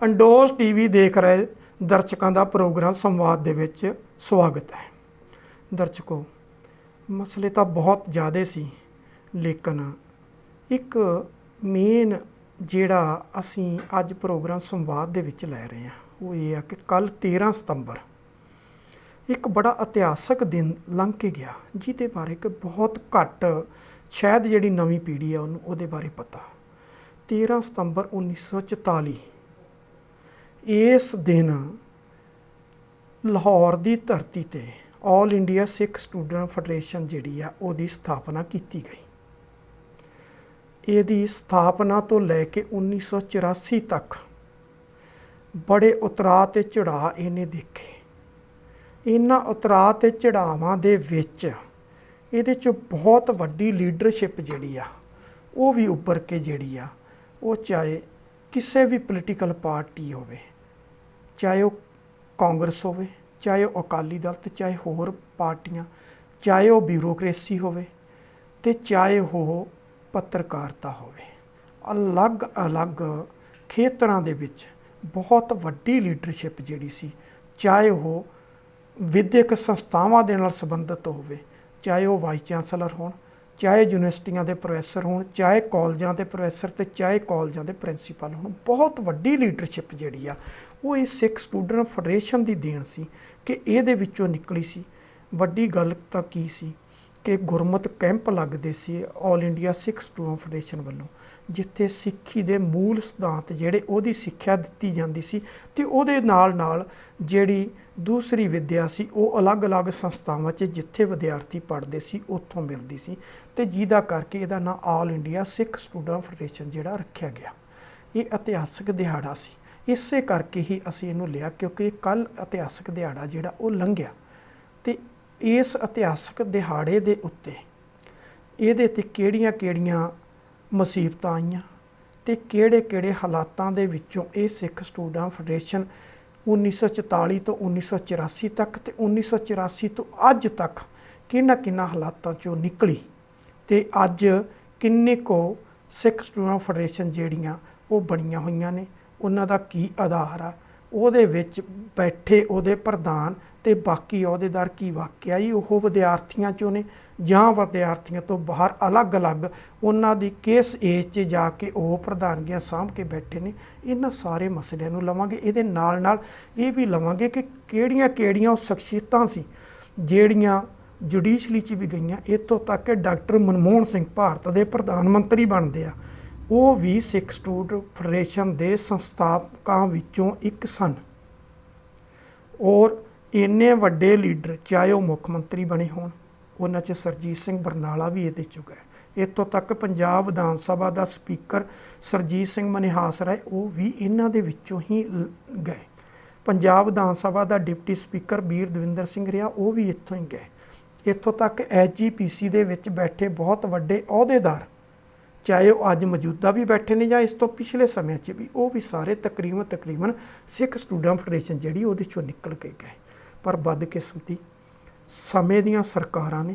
ਅੰਡੋਜ਼ TV ਦੇਖ ਰਹੇ ਦਰਸ਼ਕਾਂ ਦਾ ਪ੍ਰੋਗਰਾਮ ਸੰਵਾਦ ਦੇ ਵਿੱਚ ਸਵਾਗਤ ਹੈ। ਦਰਸ਼ਕੋ, ਮਸਲੇ ਤਾਂ ਬਹੁਤ ਜ਼ਿਆਦਾ ਸੀ, ਲੇਕਿਨ ਇੱਕ ਮੇਨ ਜਿਹੜਾ ਅਸੀਂ ਅੱਜ ਪ੍ਰੋਗਰਾਮ ਸੰਵਾਦ ਦੇ ਵਿੱਚ ਲੈ ਰਹੇ ਹਾਂ ਉਹ ਇਹ ਆ ਕਿ ਕੱਲ੍ਹ 13 ਸਤੰਬਰ ਇੱਕ ਬੜਾ ਇਤਿਹਾਸਕ ਦਿਨ ਲੰਘ ਕੇ ਗਿਆ, ਜਿਹਦੇ ਬਾਰੇ ਕਿ ਬਹੁਤ ਘੱਟ ਸ਼ਾਇਦ ਜਿਹੜੀ ਨਵੀਂ ਪੀੜ੍ਹੀ ਆ ਉਹਨੂੰ ਉਹਦੇ ਬਾਰੇ ਪਤਾ। 13 ਸਤੰਬਰ 1944 ਇਸ ਦਿਨ ਲਾਹੌਰ ਦੀ ਧਰਤੀ 'ਤੇ ਆਲ ਇੰਡੀਆ ਸਿੱਖ ਸਟੂਡੈਂਟ ਫੈਡਰੇਸ਼ਨ ਜਿਹੜੀ ਆ ਉਹਦੀ ਸਥਾਪਨਾ ਕੀਤੀ ਗਈ। ਇਹਦੀ ਸਥਾਪਨਾ ਤੋਂ ਲੈ ਕੇ 1984 ਤੱਕ ਬੜੇ ਉਤਰਾਅ ਅਤੇ ਚੜ੍ਹਾਅ ਇਹਨੇ ਦੇਖੇ। ਇਹਨਾਂ ਉਤਰਾਅ ਅਤੇ ਚੜ੍ਹਾਵਾਂ ਦੇ ਵਿੱਚ ਇਹਦੇ 'ਚੋਂ ਬਹੁਤ ਵੱਡੀ ਲੀਡਰਸ਼ਿਪ ਜਿਹੜੀ ਆ ਉਹ ਵੀ ਉੱਭਰ ਕੇ ਜਿਹੜੀ ਆ ਉਹ ਚਾਹੇ ਕਿਸੇ ਵੀ ਪੋਲੀਟੀਕਲ ਪਾਰਟੀ ਹੋਵੇ, ਚਾਹੇ ਉਹ ਕਾਂਗਰਸ ਹੋਵੇ, ਚਾਹੇ ਉਹ ਅਕਾਲੀ ਦਲ ਅਤੇ ਚਾਹੇ ਹੋਰ ਪਾਰਟੀਆਂ, ਚਾਹੇ ਉਹ ਬਿਊਰੋਕਰੇਸੀ ਹੋਵੇ ਅਤੇ ਚਾਹੇ ਉਹ ਪੱਤਰਕਾਰਤਾ ਹੋਵੇ, ਅਲੱਗ-ਅਲੱਗ ਖੇਤਰਾਂ ਦੇ ਵਿੱਚ ਬਹੁਤ ਵੱਡੀ ਲੀਡਰਸ਼ਿਪ ਜਿਹੜੀ ਸੀ, ਚਾਹੇ ਉਹ ਵਿਦਿਅਕ ਸੰਸਥਾਵਾਂ ਦੇ ਨਾਲ ਸੰਬੰਧਿਤ ਹੋਵੇ, ਚਾਹੇ ਉਹ ਵਾਈਸ ਚਾਂਸਲਰ ਹੋਣ, ਚਾਹੇ ਯੂਨੀਵਰਸਿਟੀਆਂ ਦੇ ਪ੍ਰੋਫੈਸਰ ਹੋਣ, ਚਾਹੇ ਕਾਲਜਾਂ ਦੇ ਪ੍ਰੋਫੈਸਰ ਅਤੇ ਚਾਹੇ ਕਾਲਜਾਂ ਦੇ ਪ੍ਰਿੰਸੀਪਲ ਹੋਣ, ਬਹੁਤ ਵੱਡੀ ਲੀਡਰਸ਼ਿਪ ਜਿਹੜੀ ਆ ਉਹ ਇਹ ਸਿੱਖ ਸਟੂਡੈਂਟ ਫੈਡਰੇਸ਼ਨ ਦੀ ਦੇਣ ਸੀ ਕਿ ਇਹਦੇ ਵਿੱਚੋਂ ਨਿਕਲੀ ਸੀ। ਵੱਡੀ ਗੱਲ ਤਾਂ ਕੀ ਸੀ ਕਿ ਗੁਰਮਤਿ ਕੈਂਪ ਲੱਗਦੇ ਸੀ ਆਲ ਇੰਡੀਆ ਸਿੱਖ ਸਟੂਡੈਂਟ ਫੈਡਰੇਸ਼ਨ ਵੱਲੋਂ, ਜਿੱਥੇ ਸਿੱਖੀ ਦੇ ਮੂਲ ਸਿਧਾਂਤ ਜਿਹੜੇ ਉਹਦੀ ਸਿੱਖਿਆ ਦਿੱਤੀ ਜਾਂਦੀ ਸੀ ਅਤੇ ਉਹਦੇ ਨਾਲ ਜਿਹੜੀ ਦੂਸਰੀ ਵਿੱਦਿਆ ਸੀ ਉਹ ਅਲੱਗ-ਅਲੱਗ ਸੰਸਥਾਵਾਂ 'ਚ ਜਿੱਥੇ ਵਿਦਿਆਰਥੀ ਪੜ੍ਹਦੇ ਸੀ ਉੱਥੋਂ ਮਿਲਦੀ ਸੀ, ਅਤੇ ਜਿਹਦਾ ਕਰਕੇ ਇਹਦਾ ਨਾਂ ਆਲ ਇੰਡੀਆ ਸਿੱਖ ਸਟੂਡੈਂਟ ਫੈਡਰੇਸ਼ਨ ਜਿਹੜਾ ਰੱਖਿਆ ਗਿਆ। ਇਹ ਇਤਿਹਾਸਕ ਦਿਹਾੜਾ ਸੀ, ਇਸੇ ਕਰਕੇ ਹੀ ਅਸੀਂ ਇਹਨੂੰ ਲਿਆ ਕਿਉਂਕਿ ਕੱਲ੍ਹ ਇਤਿਹਾਸਕ ਦਿਹਾੜਾ ਜਿਹੜਾ ਉਹ ਲੰਘਿਆ, ਅਤੇ ਇਸ ਇਤਿਹਾਸਕ ਦਿਹਾੜੇ ਦੇ ਉੱਤੇ ਇਹਦੇ 'ਤੇ ਕਿਹੜੀਆਂ ਮੁਸੀਬਤਾਂ ਆਈਆਂ ਅਤੇ ਕਿਹੜੇ ਹਾਲਾਤਾਂ ਦੇ ਵਿੱਚੋਂ ਇਹ ਸਿੱਖ ਸਟੂਡੈਂਟ ਫੈਡਰੇਸ਼ਨ 1944 ਤੋਂ 1984 ਤੱਕ ਅਤੇ 1984 ਤੋਂ ਅੱਜ ਤੱਕ ਕਿਹਨਾਂ ਹਾਲਾਤਾਂ 'ਚੋਂ ਨਿਕਲੀ, ਅਤੇ ਅੱਜ ਕਿੰਨੇ ਕੁ ਸਿੱਖ ਸਟੂਡੈਂਟ ਫੈਡਰੇਸ਼ਨ ਜਿਹੜੀਆਂ ਉਹ ਬਣੀਆਂ ਹੋਈਆਂ ਨੇ, ਉਹਨਾਂ ਦਾ ਕੀ ਆਧਾਰ ਆ, ਉਹਦੇ ਵਿੱਚ ਬੈਠੇ ਉਹਦੇ ਪ੍ਰਧਾਨ ਅਤੇ ਬਾਕੀ ਅਹੁਦੇਦਾਰ ਕੀ ਵਾਕਿਆ ਹੀ ਉਹ ਵਿਦਿਆਰਥੀਆਂ 'ਚੋਂ ਨੇ ਜਾਂ ਵਿਦਿਆਰਥੀਆਂ ਤੋਂ ਬਾਹਰ ਅਲੱਗ-ਅਲੱਗ ਉਹਨਾਂ ਦੀ ਕਿਸ ਏਜ 'ਚ ਜਾ ਕੇ ਉਹ ਪ੍ਰਧਾਨਗੀਆਂ ਸਾਂਭ ਕੇ ਬੈਠੇ ਨੇ। ਇਹਨਾਂ ਸਾਰੇ ਮਸਲਿਆਂ ਨੂੰ ਲਵਾਂਗੇ। ਇਹਦੇ ਨਾਲ ਇਹ ਵੀ ਲਵਾਂਗੇ ਕਿ ਕਿਹੜੀਆਂ ਉਹ ਸ਼ਖਸੀਅਤਾਂ ਸੀ ਜਿਹੜੀਆਂ ਜੁਡੀਸ਼ਲੀ 'ਚ ਵੀ ਗਈਆਂ, ਇੱਥੋਂ ਤੱਕ ਕਿ ਡਾਕਟਰ ਮਨਮੋਹਨ ਸਿੰਘ ਭਾਰਤ ਦੇ ਪ੍ਰਧਾਨ ਮੰਤਰੀ ਬਣਦੇ ਆ, ਉਹ ਵੀ ਸਿੱਖ ਸਟੂਡੈਂਟ ਫੈਡਰੇਸ਼ਨ ਦੇ ਸੰਸਥਾਪਕਾਂ ਵਿੱਚੋਂ ਇੱਕ ਸਨ। ਔਰ ਇੰਨੇ ਵੱਡੇ ਲੀਡਰ ਚਾਹੇ ਉਹ ਮੁੱਖ ਮੰਤਰੀ ਬਣੇ ਹੋਣ, ਉਹਨਾਂ 'ਚ ਸਰਜੀਤ ਸਿੰਘ ਬਰਨਾਲਾ ਵੀ ਇਹਦੇ 'ਚੋਂ ਗਏ। ਇੱਥੋਂ ਤੱਕ ਪੰਜਾਬ ਵਿਧਾਨ ਸਭਾ ਦਾ ਸਪੀਕਰ ਸਰਜੀਤ ਸਿੰਘ ਮਨਿਹਾਸ ਰਾਏ ਉਹ ਵੀ ਇਹਨਾਂ ਦੇ ਵਿੱਚੋਂ ਹੀ ਗਏ। ਪੰਜਾਬ ਵਿਧਾਨ ਸਭਾ ਦਾ ਡਿਪਟੀ ਸਪੀਕਰ ਬੀਰ ਦਵਿੰਦਰ ਸਿੰਘ ਰਿਹਾ, ਉਹ ਵੀ ਇੱਥੋਂ ਹੀ ਗਏ। ਇੱਥੋਂ ਤੱਕ SGPC ਦੇ ਵਿੱਚ ਬੈਠੇ ਬਹੁਤ ਵੱਡੇ ਅਹੁਦੇਦਾਰ, ਚਾਹੇ ਉਹ ਅੱਜ ਮੌਜੂਦਾ ਵੀ ਬੈਠੇ ਨੇ ਜਾਂ ਇਸ ਤੋਂ ਪਿਛਲੇ ਸਮਿਆਂ 'ਚ ਵੀ, ਉਹ ਵੀ ਸਾਰੇ ਤਕਰੀਬਨ ਸਿੱਖ ਸਟੂਡੈਂਟ ਫੈਡਰੇਸ਼ਨ ਜਿਹੜੀ ਉਹਦੇ 'ਚੋਂ ਨਿਕਲ ਕੇ ਗਏ। ਪਰ ਬਦਕਿਸਮਤੀ ਸਮੇਂ ਦੀਆਂ ਸਰਕਾਰਾਂ ਨੇ,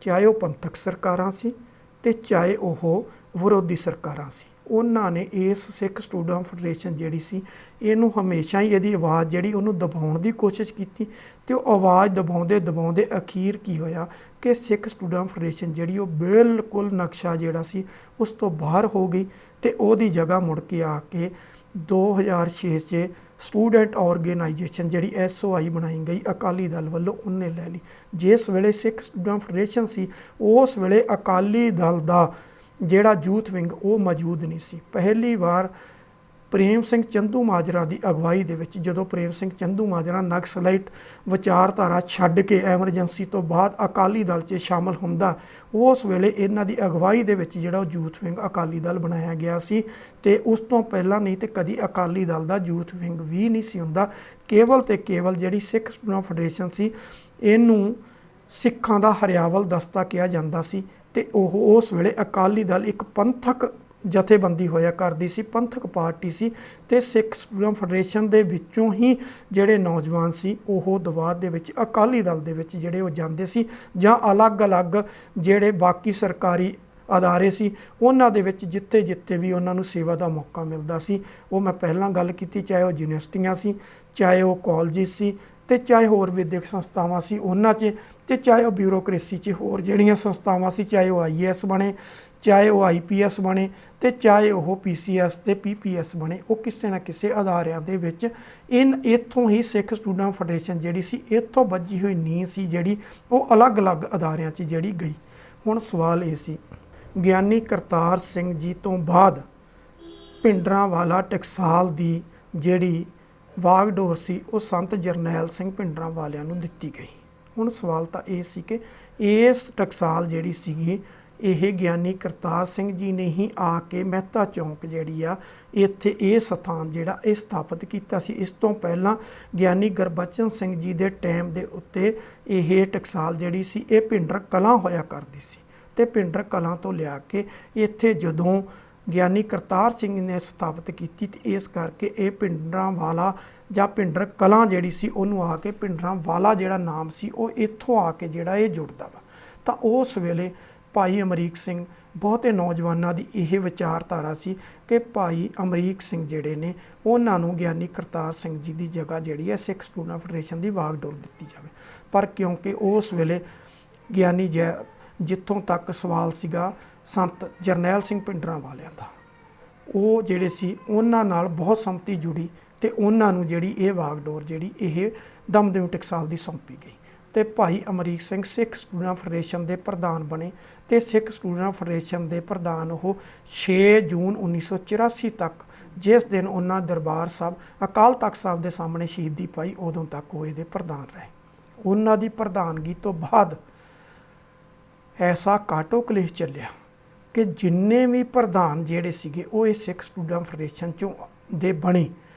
ਚਾਹੇ ਉਹ ਪੰਥਕ ਸਰਕਾਰਾਂ ਸੀ ਅਤੇ ਚਾਹੇ ਉਹ ਵਿਰੋਧੀ ਸਰਕਾਰਾਂ ਸੀ, ਉਹਨਾਂ ਨੇ ਇਸ ਸਿੱਖ ਸਟੂਡੈਂਟ ਫੈਡਰੇਸ਼ਨ ਜਿਹੜੀ ਸੀ ਇਹਨੂੰ ਹਮੇਸ਼ਾ ਹੀ ਇਹਦੀ ਆਵਾਜ਼ ਜਿਹੜੀ ਉਹਨੂੰ ਦਬਾਉਣ ਦੀ ਕੋਸ਼ਿਸ਼ ਕੀਤੀ, ਅਤੇ ਉਹ ਆਵਾਜ਼ ਦਬਾਉਂਦੇ ਅਖੀਰ ਕੀ ਹੋਇਆ ਕਿ ਸਿੱਖ ਸਟੂਡੈਂਟ ਫੈਡਰੇਸ਼ਨ ਜਿਹੜੀ ਉਹ ਬਿਲਕੁਲ ਨਕਸ਼ਾ ਜਿਹੜਾ ਸੀ ਉਸ ਤੋਂ ਬਾਹਰ ਹੋ ਗਈ, ਅਤੇ ਉਹਦੀ ਜਗ੍ਹਾ ਮੁੜ ਕੇ ਆ ਕੇ 2006 'ਚ ਸਟੂਡੈਂਟ ਆਰਗੇਨਾਈਜੇਸ਼ਨ ਜਿਹੜੀ SOI ਬਣਾਈ ਗਈ ਅਕਾਲੀ ਦਲ ਵੱਲੋਂ, ਉਹਨੇ ਲੈ ਲਈ। ਜਿਸ ਵੇਲੇ ਸਿੱਖ ਸਟੂਡੈਂਟ ਫੈਡਰੇਸ਼ਨ ਸੀ ਉਸ ਵੇਲੇ ਅਕਾਲੀ ਦਲ ਦਾ ਜਿਹੜਾ ਯੂਥ ਵਿੰਗ ਉਹ ਮੌਜੂਦ ਨਹੀਂ ਸੀ। ਪਹਿਲੀ ਵਾਰ ਪ੍ਰੇਮ ਸਿੰਘ ਚੰਦੂਮਾਜਰਾ ਦੀ ਅਗਵਾਈ ਦੇ ਵਿੱਚ, ਜਦੋਂ ਪ੍ਰੇਮ ਸਿੰਘ ਚੰਦੂਮਾਜਰਾ ਨਕਸਲਾਈਟ ਵਿਚਾਰਧਾਰਾ ਛੱਡ ਕੇ ਐਮਰਜੈਂਸੀ ਤੋਂ ਬਾਅਦ ਅਕਾਲੀ ਦਲ 'ਚ ਸ਼ਾਮਲ ਹੁੰਦਾ, ਉਸ ਵੇਲੇ ਇਹਨਾਂ ਦੀ ਅਗਵਾਈ ਦੇ ਵਿੱਚ ਜਿਹੜਾ ਉਹ ਯੂਥ ਵਿੰਗ ਅਕਾਲੀ ਦਲ ਬਣਾਇਆ ਗਿਆ ਸੀ, ਅਤੇ ਉਸ ਤੋਂ ਪਹਿਲਾਂ ਨਹੀਂ ਤੇ ਕਦੀ ਅਕਾਲੀ ਦਲ ਦਾ ਯੂਥ ਵਿੰਗ ਵੀ ਨਹੀਂ ਸੀ ਹੁੰਦਾ। ਕੇਵਲ ਜਿਹੜੀ ਸਿੱਖ ਸਟੂਡੈਂਟ ਫੈਡਰੇਸ਼ਨ ਸੀ ਇਹਨੂੰ ਸਿੱਖਾਂ ਦਾ ਹਰਿਆਵਲ ਦਸਤਾ ਕਿਹਾ ਜਾਂਦਾ ਸੀ, ਅਤੇ ਉਹ ਉਸ ਵੇਲੇ ਅਕਾਲੀ ਦਲ ਇੱਕ ਪੰਥਕ ਜਥੇਬੰਦੀ ਹੋਇਆ ਕਰਦੀ ਸੀ, ਪੰਥਕ ਪਾਰਟੀ ਸੀ, ਅਤੇ ਸਿੱਖ ਸਟੂਡੈਂਟ ਫੈਡਰੇਸ਼ਨ ਦੇ ਵਿੱਚੋਂ ਹੀ ਜਿਹੜੇ ਨੌਜਵਾਨ ਸੀ ਉਹ ਦਬਾਅ ਦੇ ਵਿੱਚ ਅਕਾਲੀ ਦਲ ਦੇ ਵਿੱਚ ਜਿਹੜੇ ਉਹ ਜਾਂਦੇ ਸੀ, ਜਾਂ ਅਲੱਗ-ਅਲੱਗ ਜਿਹੜੇ ਬਾਕੀ ਸਰਕਾਰੀ ਅਦਾਰੇ ਸੀ, ਉਹਨਾਂ ਦੇ ਵਿੱਚ ਜਿੱਥੇ ਜਿੱਥੇ ਵੀ ਉਹਨਾਂ ਨੂੰ ਸੇਵਾ ਦਾ ਮੌਕਾ ਮਿਲਦਾ ਸੀ, ਉਹ ਮੈਂ ਪਹਿਲਾਂ ਗੱਲ ਕੀਤੀ, ਚਾਹੇ ਉਹ ਯੂਨੀਵਰਸਿਟੀਆਂ ਸੀ, ਚਾਹੇ ਉਹ ਕਾਲਜਿਸ ਸੀ, ਤੇ ਚਾਹੇ ਹੋਰ ਵਿਦਿਅਕ ਸੰਸਥਾਵਾਂ ਸੀ ਉਹਨਾਂ 'ਚ, ਤੇ ਚਾਹੇ ਉਹ ਬਿਊਰੋਕ੍ਰੇਸੀ 'ਚ ਹੋਰ ਜਿਹੜੀਆਂ ਸੰਸਥਾਵਾਂ ਸੀ, ਚਾਹੇ ਉਹ IAS ਬਣੇ, ਚਾਹੇ ਉਹ IPS ਬਣੇ, ਤੇ ਚਾਹੇ ਉਹ PCS ਤੇ PPS ਬਣੇ, ਉਹ ਕਿਸੇ ਨਾ ਕਿਸੇ ਅਦਾਰਿਆਂ ਦੇ ਵਿੱਚ ਇੱਥੋਂ ਹੀ ਸਿੱਖ ਸਟੂਡੈਂਟ ਫੈਡਰੇਸ਼ਨ ਜਿਹੜੀ ਸੀ, ਇੱਥੋਂ ਵੱਜੀ ਹੋਈ ਨੀਂਹ ਸੀ ਜਿਹੜੀ, ਉਹ ਅਲੱਗ-ਅਲੱਗ ਅਦਾਰਿਆਂ 'ਚ ਜਿਹੜੀ ਗਈ। ਹੁਣ ਸਵਾਲ ਇਹ ਸੀ, ਗਿਆਨੀ ਕਰਤਾਰ ਸਿੰਘ ਜੀ ਤੋਂ ਬਾਅਦ ਭਿੰਡਰਾਂਵਾਲਾ ਟਕਸਾਲ ਦੀ ਜਿਹੜੀ ਵਾਗਡੋਰ ਸੀ, ਉਹ ਸੰਤ ਜਰਨੈਲ ਸਿੰਘ ਭਿੰਡਰਾਂਵਾਲਿਆਂ ਨੂੰ ਦਿੱਤੀ ਗਈ। ਹੁਣ ਸਵਾਲ ਤਾਂ ਇਹ ਸੀ ਕਿ ਇਸ ਟਕਸਾਲ ਜਿਹੜੀ ਸੀਗੀ, ਇਹ ਗਿਆਨੀ ਕਰਤਾਰ ਸਿੰਘ ਜੀ ਨੇ ਹੀ ਆ ਕੇ ਮਹਿਤਾ ਚੌਂਕ ਜਿਹੜੀ ਆ, ਇੱਥੇ ਇਹ ਸਥਾਨ ਜਿਹੜਾ ਇਹ ਸਥਾਪਿਤ ਕੀਤਾ ਸੀ। ਇਸ ਤੋਂ ਪਹਿਲਾਂ ਗਿਆਨੀ ਗੁਰਬਚਨ ਸਿੰਘ ਜੀ ਦੇ ਟਾਈਮ ਦੇ ਉੱਤੇ ਇਹ ਟਕਸਾਲ ਜਿਹੜੀ ਸੀ, ਇਹ ਭਿੰਡਰ ਕਲਾਂ ਹੋਇਆ ਕਰਦੀ ਸੀ, ਤੇ ਭਿੰਡਰ ਕਲਾਂ ਤੋਂ ਲਿਆ ਕੇ ਇੱਥੇ ਜਦੋਂ ਗਿਆਨੀ ਕਰਤਾਰ ਸਿੰਘ ਨੇ ਸਥਾਪਿਤ ਕੀਤੀ, ਤੇ ਇਸ ਕਰਕੇ ਇਹ ਭਿੰਡਰਾਂਵਾਲਾ ਜਾਂ ਭਿੰਡਰ ਕਲਾਂ ਜਿਹੜੀ ਸੀ, ਉਹਨੂੰ ਆ ਕੇ ਭਿੰਡਰਾਂਵਾਲਾ ਜਿਹੜਾ ਨਾਮ ਸੀ, ਉਹ ਇੱਥੋਂ ਆ ਕੇ ਜਿਹੜਾ ਇਹ ਜੁੜਦਾ ਵਾ। ਤਾਂ ਉਸ ਵੇਲੇ ਭਾਈ ਅਮਰੀਕ ਸਿੰਘ, ਬਹੁਤੇ ਨੌਜਵਾਨਾਂ ਦੀ ਇਹ ਵਿਚਾਰਧਾਰਾ ਸੀ ਕਿ ਭਾਈ ਅਮਰੀਕ ਸਿੰਘ ਜਿਹੜੇ ਨੇ, ਉਹਨਾਂ ਨੂੰ ਗਿਆਨੀ ਕਰਤਾਰ ਸਿੰਘ ਜੀ ਦੀ ਜਗ੍ਹਾ ਜਿਹੜੀ ਹੈ ਸਿੱਖ ਸਟੂਡੈਂਟ ਫੈਡਰੇਸ਼ਨ ਦੀ ਵਾਗਡੋਰ ਦਿੱਤੀ ਜਾਵੇ। ਪਰ ਕਿਉਂਕਿ ਉਸ ਵੇਲੇ ਗਿਆਨੀ ਜਿੱਥੋਂ ਤੱਕ ਸਵਾਲ ਸੀਗਾ ਸੰਤ ਜਰਨੈਲ ਸਿੰਘ ਭਿੰਡਰਾਂਵਾਲਿਆਂ ਦਾ, ਉਹ ਜਿਹੜੇ ਸੀ ਉਹਨਾਂ ਨਾਲ ਬਹੁਤ ਸੰਮਤੀ ਜੁੜੀ, ਤੇ ਉਹਨਾਂ ਨੂੰ ਜਿਹੜੀ ਇਹ ਵਾਗਡੋਰ ਜਿਹੜੀ ਇਹ ਦਮਦਮੀ ਟਕਸਾਲ ਦੀ ਸੌਂਪੀ ਗਈ। ਤੇ ਭਾਈ ਅਮਰੀਕ ਸਿੰਘ ਸਿੱਖ ਸਟੂਡੈਂਟ ਫੈਡਰੇਸ਼ਨ ਦੇ ਪ੍ਰਧਾਨ ਬਣੇ, ਤੇ ਸਿੱਖ ਸਟੂਡੈਂਟ ਫੈਡਰੇਸ਼ਨ ਦੇ ਪ੍ਰਧਾਨ ਉਹ 6 ਜੂਨ 1984 ਤੱਕ, ਜਿਸ ਦਿਨ ਉਹਨਾਂ ਦਰਬਾਰ ਸਾਹਿਬ ਅਕਾਲ ਤਖਤ ਸਾਹਿਬ ਦੇ ਸਾਹਮਣੇ ਸ਼ਹੀਦੀ ਪਾਈ, ਉਦੋਂ ਤੱਕ ਉਹ ਇਹਦੇ ਪ੍ਰਧਾਨ ਰਹੇ। ਉਹਨਾਂ ਦੀ ਪ੍ਰਧਾਨਗੀ ਤੋਂ ਬਾਅਦ ਐਸਾ ਕਾਟੋ ਕਲੇਸ਼ ਚੱਲਿਆ ਕਿ ਜਿੰਨੇ ਵੀ ਪ੍ਰਧਾਨ ਜਿਹੜੇ ਸੀਗੇ, ਉਹ ਇਹ ਸਿੱਖ ਸਟੂਡੈਂਟ ਫੈਡਰੇਸ਼ਨ ਚੋਂ ਦੇ ਬਣੇ।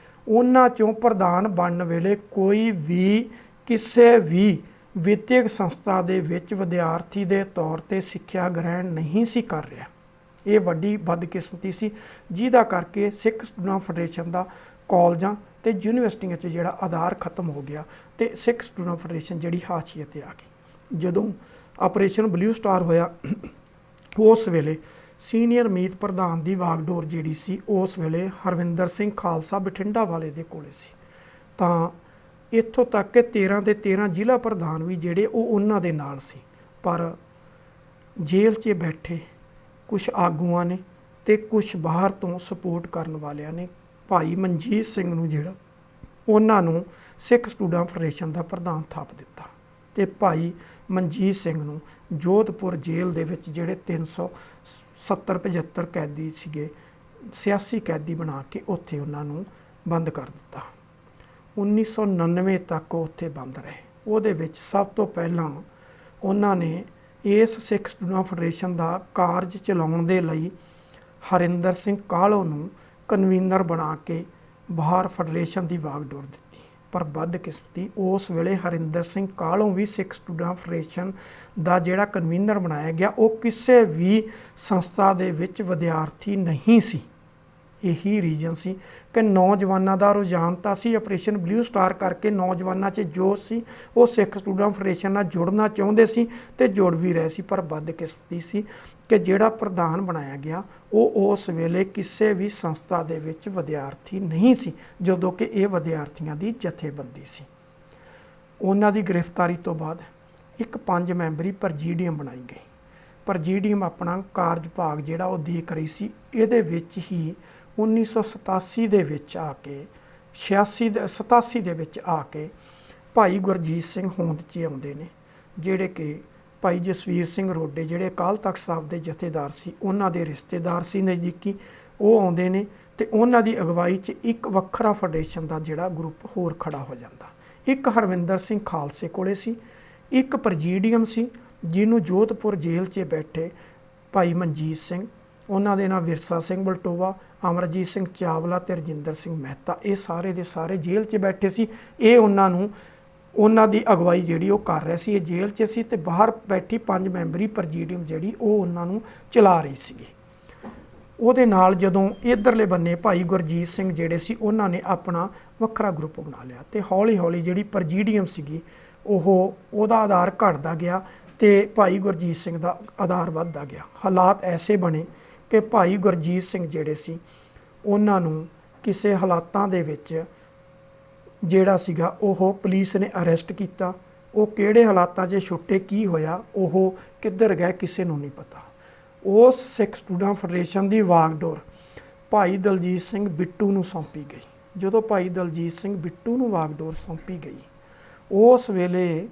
ਉਹਨਾਂ ਚੋਂ ਪ੍ਰਧਾਨ ਬਣਨ ਵੇਲੇ ਕੋਈ ਵੀ ਕਿਸੇ ਵੀ ਵਿੱਦਿਅਕ ਸੰਸਥਾ ਦੇ ਵਿੱਚ ਵਿਦਿਆਰਥੀ ਦੇ ਤੌਰ 'ਤੇ ਸਿੱਖਿਆ ਗ੍ਰਹਿਣ ਨਹੀਂ ਸੀ ਕਰ ਰਿਹਾ। ਇਹ ਵੱਡੀ ਬਦਕਿਸਮਤੀ ਸੀ, ਜਿਹਦਾ ਕਰਕੇ ਸਿੱਖ ਸਟੂਡੈਂਟ ਫੈਡਰੇਸ਼ਨ ਦਾ ਕਾਲਜਾਂ ਤੇ ਯੂਨੀਵਰਸਿਟੀਆਂ 'ਚ ਜਿਹੜਾ ਆਧਾਰ ਖਤਮ ਹੋ ਗਿਆ, ਤੇ ਸਿੱਖ ਸਟੂਡੈਂਟ ਫੈਡਰੇਸ਼ਨ ਜਿਹੜੀ ਹਾਸ਼ੀਏ 'ਤੇ ਆ ਗਈ। ਜਦੋਂ ਆਪਰੇਸ਼ਨ ਬਲੂ ਸਟਾਰ ਹੋਇਆ, ਉਸ ਵੇਲੇ ਸੀਨੀਅਰ ਮੀਤ ਪ੍ਰਧਾਨ ਦੀ ਵਾਗਡੋਰ ਜਿਹੜੀ ਸੀ, ਉਸ ਵੇਲੇ ਹਰਵਿੰਦਰ ਸਿੰਘ ਖਾਲਸਾ ਬਠਿੰਡਾ ਵਾਲੇ ਦੇ ਕੋਲੇ ਸੀ। ਤਾਂ ਇੱਥੋਂ ਤੱਕ ਕਿ 13 ਦੇ 13 ਜ਼ਿਲ੍ਹਾ ਪ੍ਰਧਾਨ ਵੀ ਜਿਹੜੇ ਉਹ ਉਹਨਾਂ ਦੇ ਨਾਲ ਸੀ। ਪਰ ਜੇਲ੍ਹ 'ਚ ਬੈਠੇ ਕੁਝ ਆਗੂਆਂ ਨੇ ਤੇ ਕੁਝ ਬਾਹਰ ਤੋਂ ਸਪੋਰਟ ਕਰਨ ਵਾਲਿਆਂ ਨੇ ਭਾਈ ਮਨਜੀਤ ਸਿੰਘ ਨੂੰ ਜਿਹੜਾ, ਉਹਨਾਂ ਨੂੰ ਸਿੱਖ ਸਟੂਡੈਂਟ ਫੈਡਰੇਸ਼ਨ ਦਾ ਪ੍ਰਧਾਨ ਥਾਪ ਦਿੱਤਾ, ਤੇ ਭਾਈ ਮਨਜੀਤ ਸਿੰਘ ਨੂੰ ਜੋਧਪੁਰ ਜੇਲ੍ਹ ਦੇ ਵਿੱਚ ਜਿਹੜੇ 370-75 ਕੈਦੀ ਸੀਗੇ, 86 ਕੈਦੀ ਬਣਾ ਕੇ ਉੱਥੇ ਉਹਨਾਂ ਨੂੰ ਬੰਦ ਕਰ ਦਿੱਤਾ। 1999 ਤੱਕ ਉਹ ਉੱਥੇ ਬੰਦ ਰਹੇ। ਉਹਦੇ ਵਿੱਚ ਸਭ ਤੋਂ ਪਹਿਲਾਂ ਉਹਨਾਂ ਨੇ ਇਸ ਸਿੱਖ ਸਟੂਡੈਂਟ ਫੈਡਰੇਸ਼ਨ ਦਾ ਕਾਰਜ ਚਲਾਉਣ ਦੇ ਲਈ ਹਰਿੰਦਰ ਸਿੰਘ ਕਾਹਲੋਂ ਨੂੰ ਕਨਵੀਨਰ ਬਣਾ ਕੇ ਬਾਹਰ ਫੈਡਰੇਸ਼ਨ ਦੀ ਵਾਗਡੋਰ ਦਿੱਤੀ। ਪਰ ਬਦਕਿਸਮਤੀ ਉਸ ਵੇਲੇ ਹਰਿੰਦਰ ਸਿੰਘ ਕਾਹਲੋਂ ਵੀ ਸਿੱਖ ਸਟੂਡੈਂਟ ਫੈਡਰੇਸ਼ਨ ਦਾ ਜਿਹੜਾ ਕਨਵੀਨਰ ਬਣਾਇਆ ਗਿਆ, ਉਹ ਕਿਸੇ ਵੀ ਸੰਸਥਾ ਦੇ ਵਿੱਚ ਵਿਦਿਆਰਥੀ ਨਹੀਂ ਸੀ। ਇਹੀ ਰੀਜ਼ਨ ਸੀ ਕਿ ਨੌਜਵਾਨਾਂ ਦਾ ਰੁਝਾਨ ਤਾਂ ਸੀ ਆਪਰੇਸ਼ਨ ਬਲੂ ਸਟਾਰ ਕਰਕੇ, ਨੌਜਵਾਨਾਂ 'ਚ ਜੋਸ਼ ਸੀ, ਉਹ ਸਿੱਖ ਸਟੂਡੈਂਟ ਫੈਡਰੇਸ਼ਨ ਨਾਲ ਜੁੜਨਾ ਚਾਹੁੰਦੇ ਸੀ ਤੇ ਜੁੜ ਵੀ ਰਹੇ ਸੀ। ਪਰ ਬਦਕਿਸਮਤੀ ਸੀ ਕਿ ਜਿਹੜਾ ਪ੍ਰਧਾਨ ਬਣਾਇਆ ਗਿਆ, ਉਹ ਉਸ ਵੇਲੇ ਕਿਸੇ ਵੀ ਸੰਸਥਾ ਦੇ ਵਿੱਚ ਵਿਦਿਆਰਥੀ ਨਹੀਂ ਸੀ, ਜਦੋਂ ਕਿ ਇਹ ਵਿਦਿਆਰਥੀਆਂ ਦੀ ਜਥੇਬੰਦੀ ਸੀ। ਉਹਨਾਂ ਦੀ ਗ੍ਰਿਫਤਾਰੀ ਤੋਂ ਬਾਅਦ ਇੱਕ 5 ਮੈਂਬਰੀ ਪ੍ਰੈਜ਼ੀਡੀਅਮ ਬਣਾਈ ਗਈ। ਪ੍ਰੈਜ਼ੀਡੀਅਮ ਆਪਣਾ ਕਾਰਜ ਭਾਗ ਜਿਹੜਾ ਉਹ ਦੇਖ ਰਹੀ ਸੀ। ਇਹਦੇ ਵਿੱਚ ਹੀ 1987 ਦੇ ਵਿੱਚ ਆ ਕੇ 87 ਦੇ ਵਿੱਚ ਆ ਕੇ ਭਾਈ ਗੁਰਜੀਤ ਸਿੰਘ ਹੋਂਦ 'ਚ ਆਉਂਦੇ ਨੇ, ਜਿਹੜੇ ਕਿ ਭਾਈ ਜਸਵੀਰ ਸਿੰਘ ਰੋਡੇ ਜਿਹੜੇ ਅਕਾਲ ਤਖਤ ਸਾਹਿਬ ਦੇ ਜਥੇਦਾਰ ਸੀ, ਉਹਨਾਂ ਦੇ ਰਿਸ਼ਤੇਦਾਰ ਸੀ ਨਜ਼ਦੀਕੀ, ਉਹ ਆਉਂਦੇ ਨੇ, ਤੇ ਉਹਨਾਂ ਦੀ ਅਗਵਾਈ 'ਚ ਇੱਕ ਵੱਖਰਾ ਫੈਡਰੇਸ਼ਨ ਦਾ ਜਿਹੜਾ ਗਰੁੱਪ ਹੋਰ ਖੜਾ ਹੋ ਜਾਂਦਾ। ਇੱਕ ਹਰਵਿੰਦਰ ਸਿੰਘ ਖਾਲਸੇ ਕੋਲੇ ਸੀ, ਇੱਕ ਪ੍ਰੈਜ਼ੀਡੀਅਮ ਸੀ ਜਿਹਨੂੰ ਜੋਧਪੁਰ ਜੇਲ੍ਹ 'ਚ ਬੈਠੇ ਭਾਈ ਮਨਜੀਤ ਸਿੰਘ, ਉਹਨਾਂ ਦੇ ਨਾਲ ਵਿਰਸਾ ਸਿੰਘ ਬਲਟੋਆ, ਅਮਰਜੀਤ ਸਿੰਘ ਚਾਵਲਾ ਤੇ ਰਜਿੰਦਰ ਸਿੰਘ ਮਹਿਤਾ, ਇਹ ਸਾਰੇ ਦੇ ਸਾਰੇ ਜੇਲ੍ਹ 'ਚ ਬੈਠੇ ਸੀ। ਇਹ ਉਹਨਾਂ ਦੀ ਅਗਵਾਈ ਜਿਹੜੀ ਉਹ ਕਰ ਰਿਹਾ ਸੀ, ਇਹ ਜੇਲ੍ਹ 'ਚ ਸੀ, ਤੇ ਬਾਹਰ ਬੈਠੀ 5 ਮੈਂਬਰੀ ਪ੍ਰੈਜ਼ੀਡੀਅਮ ਜਿਹੜੀ ਉਹ ਉਹਨਾਂ ਨੂੰ ਚਲਾ ਰਹੀ ਸੀਗੀ। ਉਹਦੇ ਨਾਲ ਜਦੋਂ ਇੱਧਰਲੇ ਬੰਨੇ ਭਾਈ ਗੁਰਜੀਤ ਸਿੰਘ ਜਿਹੜੇ ਸੀ, ਉਹਨਾਂ ਨੇ ਆਪਣਾ ਵੱਖਰਾ ਗਰੁੱਪ ਬਣਾ ਲਿਆ, ਤੇ ਹੌਲੀ ਹੌਲੀ ਜਿਹੜੀ ਪ੍ਰੈਜ਼ੀਡੀਅਮ ਸੀਗੀ ਉਹਦਾ ਆਧਾਰ ਘਟਦਾ ਗਿਆ, ਤੇ ਭਾਈ ਗੁਰਜੀਤ ਸਿੰਘ ਦਾ ਆਧਾਰ ਵੱਧਦਾ ਗਿਆ। ਹਾਲਾਤ ਐਸੇ ਬਣੇ ਕਿ ਭਾਈ ਗੁਰਜੀਤ ਸਿੰਘ ਜਿਹੜੇ ਸੀ ਉਹਨਾਂ ਨੂੰ ਕਿਸੇ ਹਾਲਾਤਾਂ ਦੇ ਵਿੱਚ ਜਿਹੜਾ ਸੀਗਾ ਉਹ ਪੁਲਿਸ ਨੇ ਅਰੈਸਟ ਕੀਤਾ। ਉਹ ਕਿਹੜੇ ਹਾਲਾਤਾਂ 'ਚ ਛੁੱਟੇ, ਕੀ ਹੋਇਆ, ਉਹ ਕਿੱਧਰ ਗਏ, ਕਿਸੇ ਨੂੰ ਨਹੀਂ ਪਤਾ। ਉਸ ਸਿੱਖ ਸਟੂਡੈਂਟ ਫੈਡਰੇਸ਼ਨ ਦੀ ਵਾਗਡੋਰ ਭਾਈ ਦਲਜੀਤ ਸਿੰਘ ਬਿੱਟੂ ਨੂੰ ਸੌਂਪੀ ਗਈ। ਜਦੋਂ ਭਾਈ ਦਲਜੀਤ ਸਿੰਘ ਬਿੱਟੂ ਨੂੰ ਵਾਗਡੋਰ ਸੌਂਪੀ ਗਈ, ਉਸ ਵੇਲੇ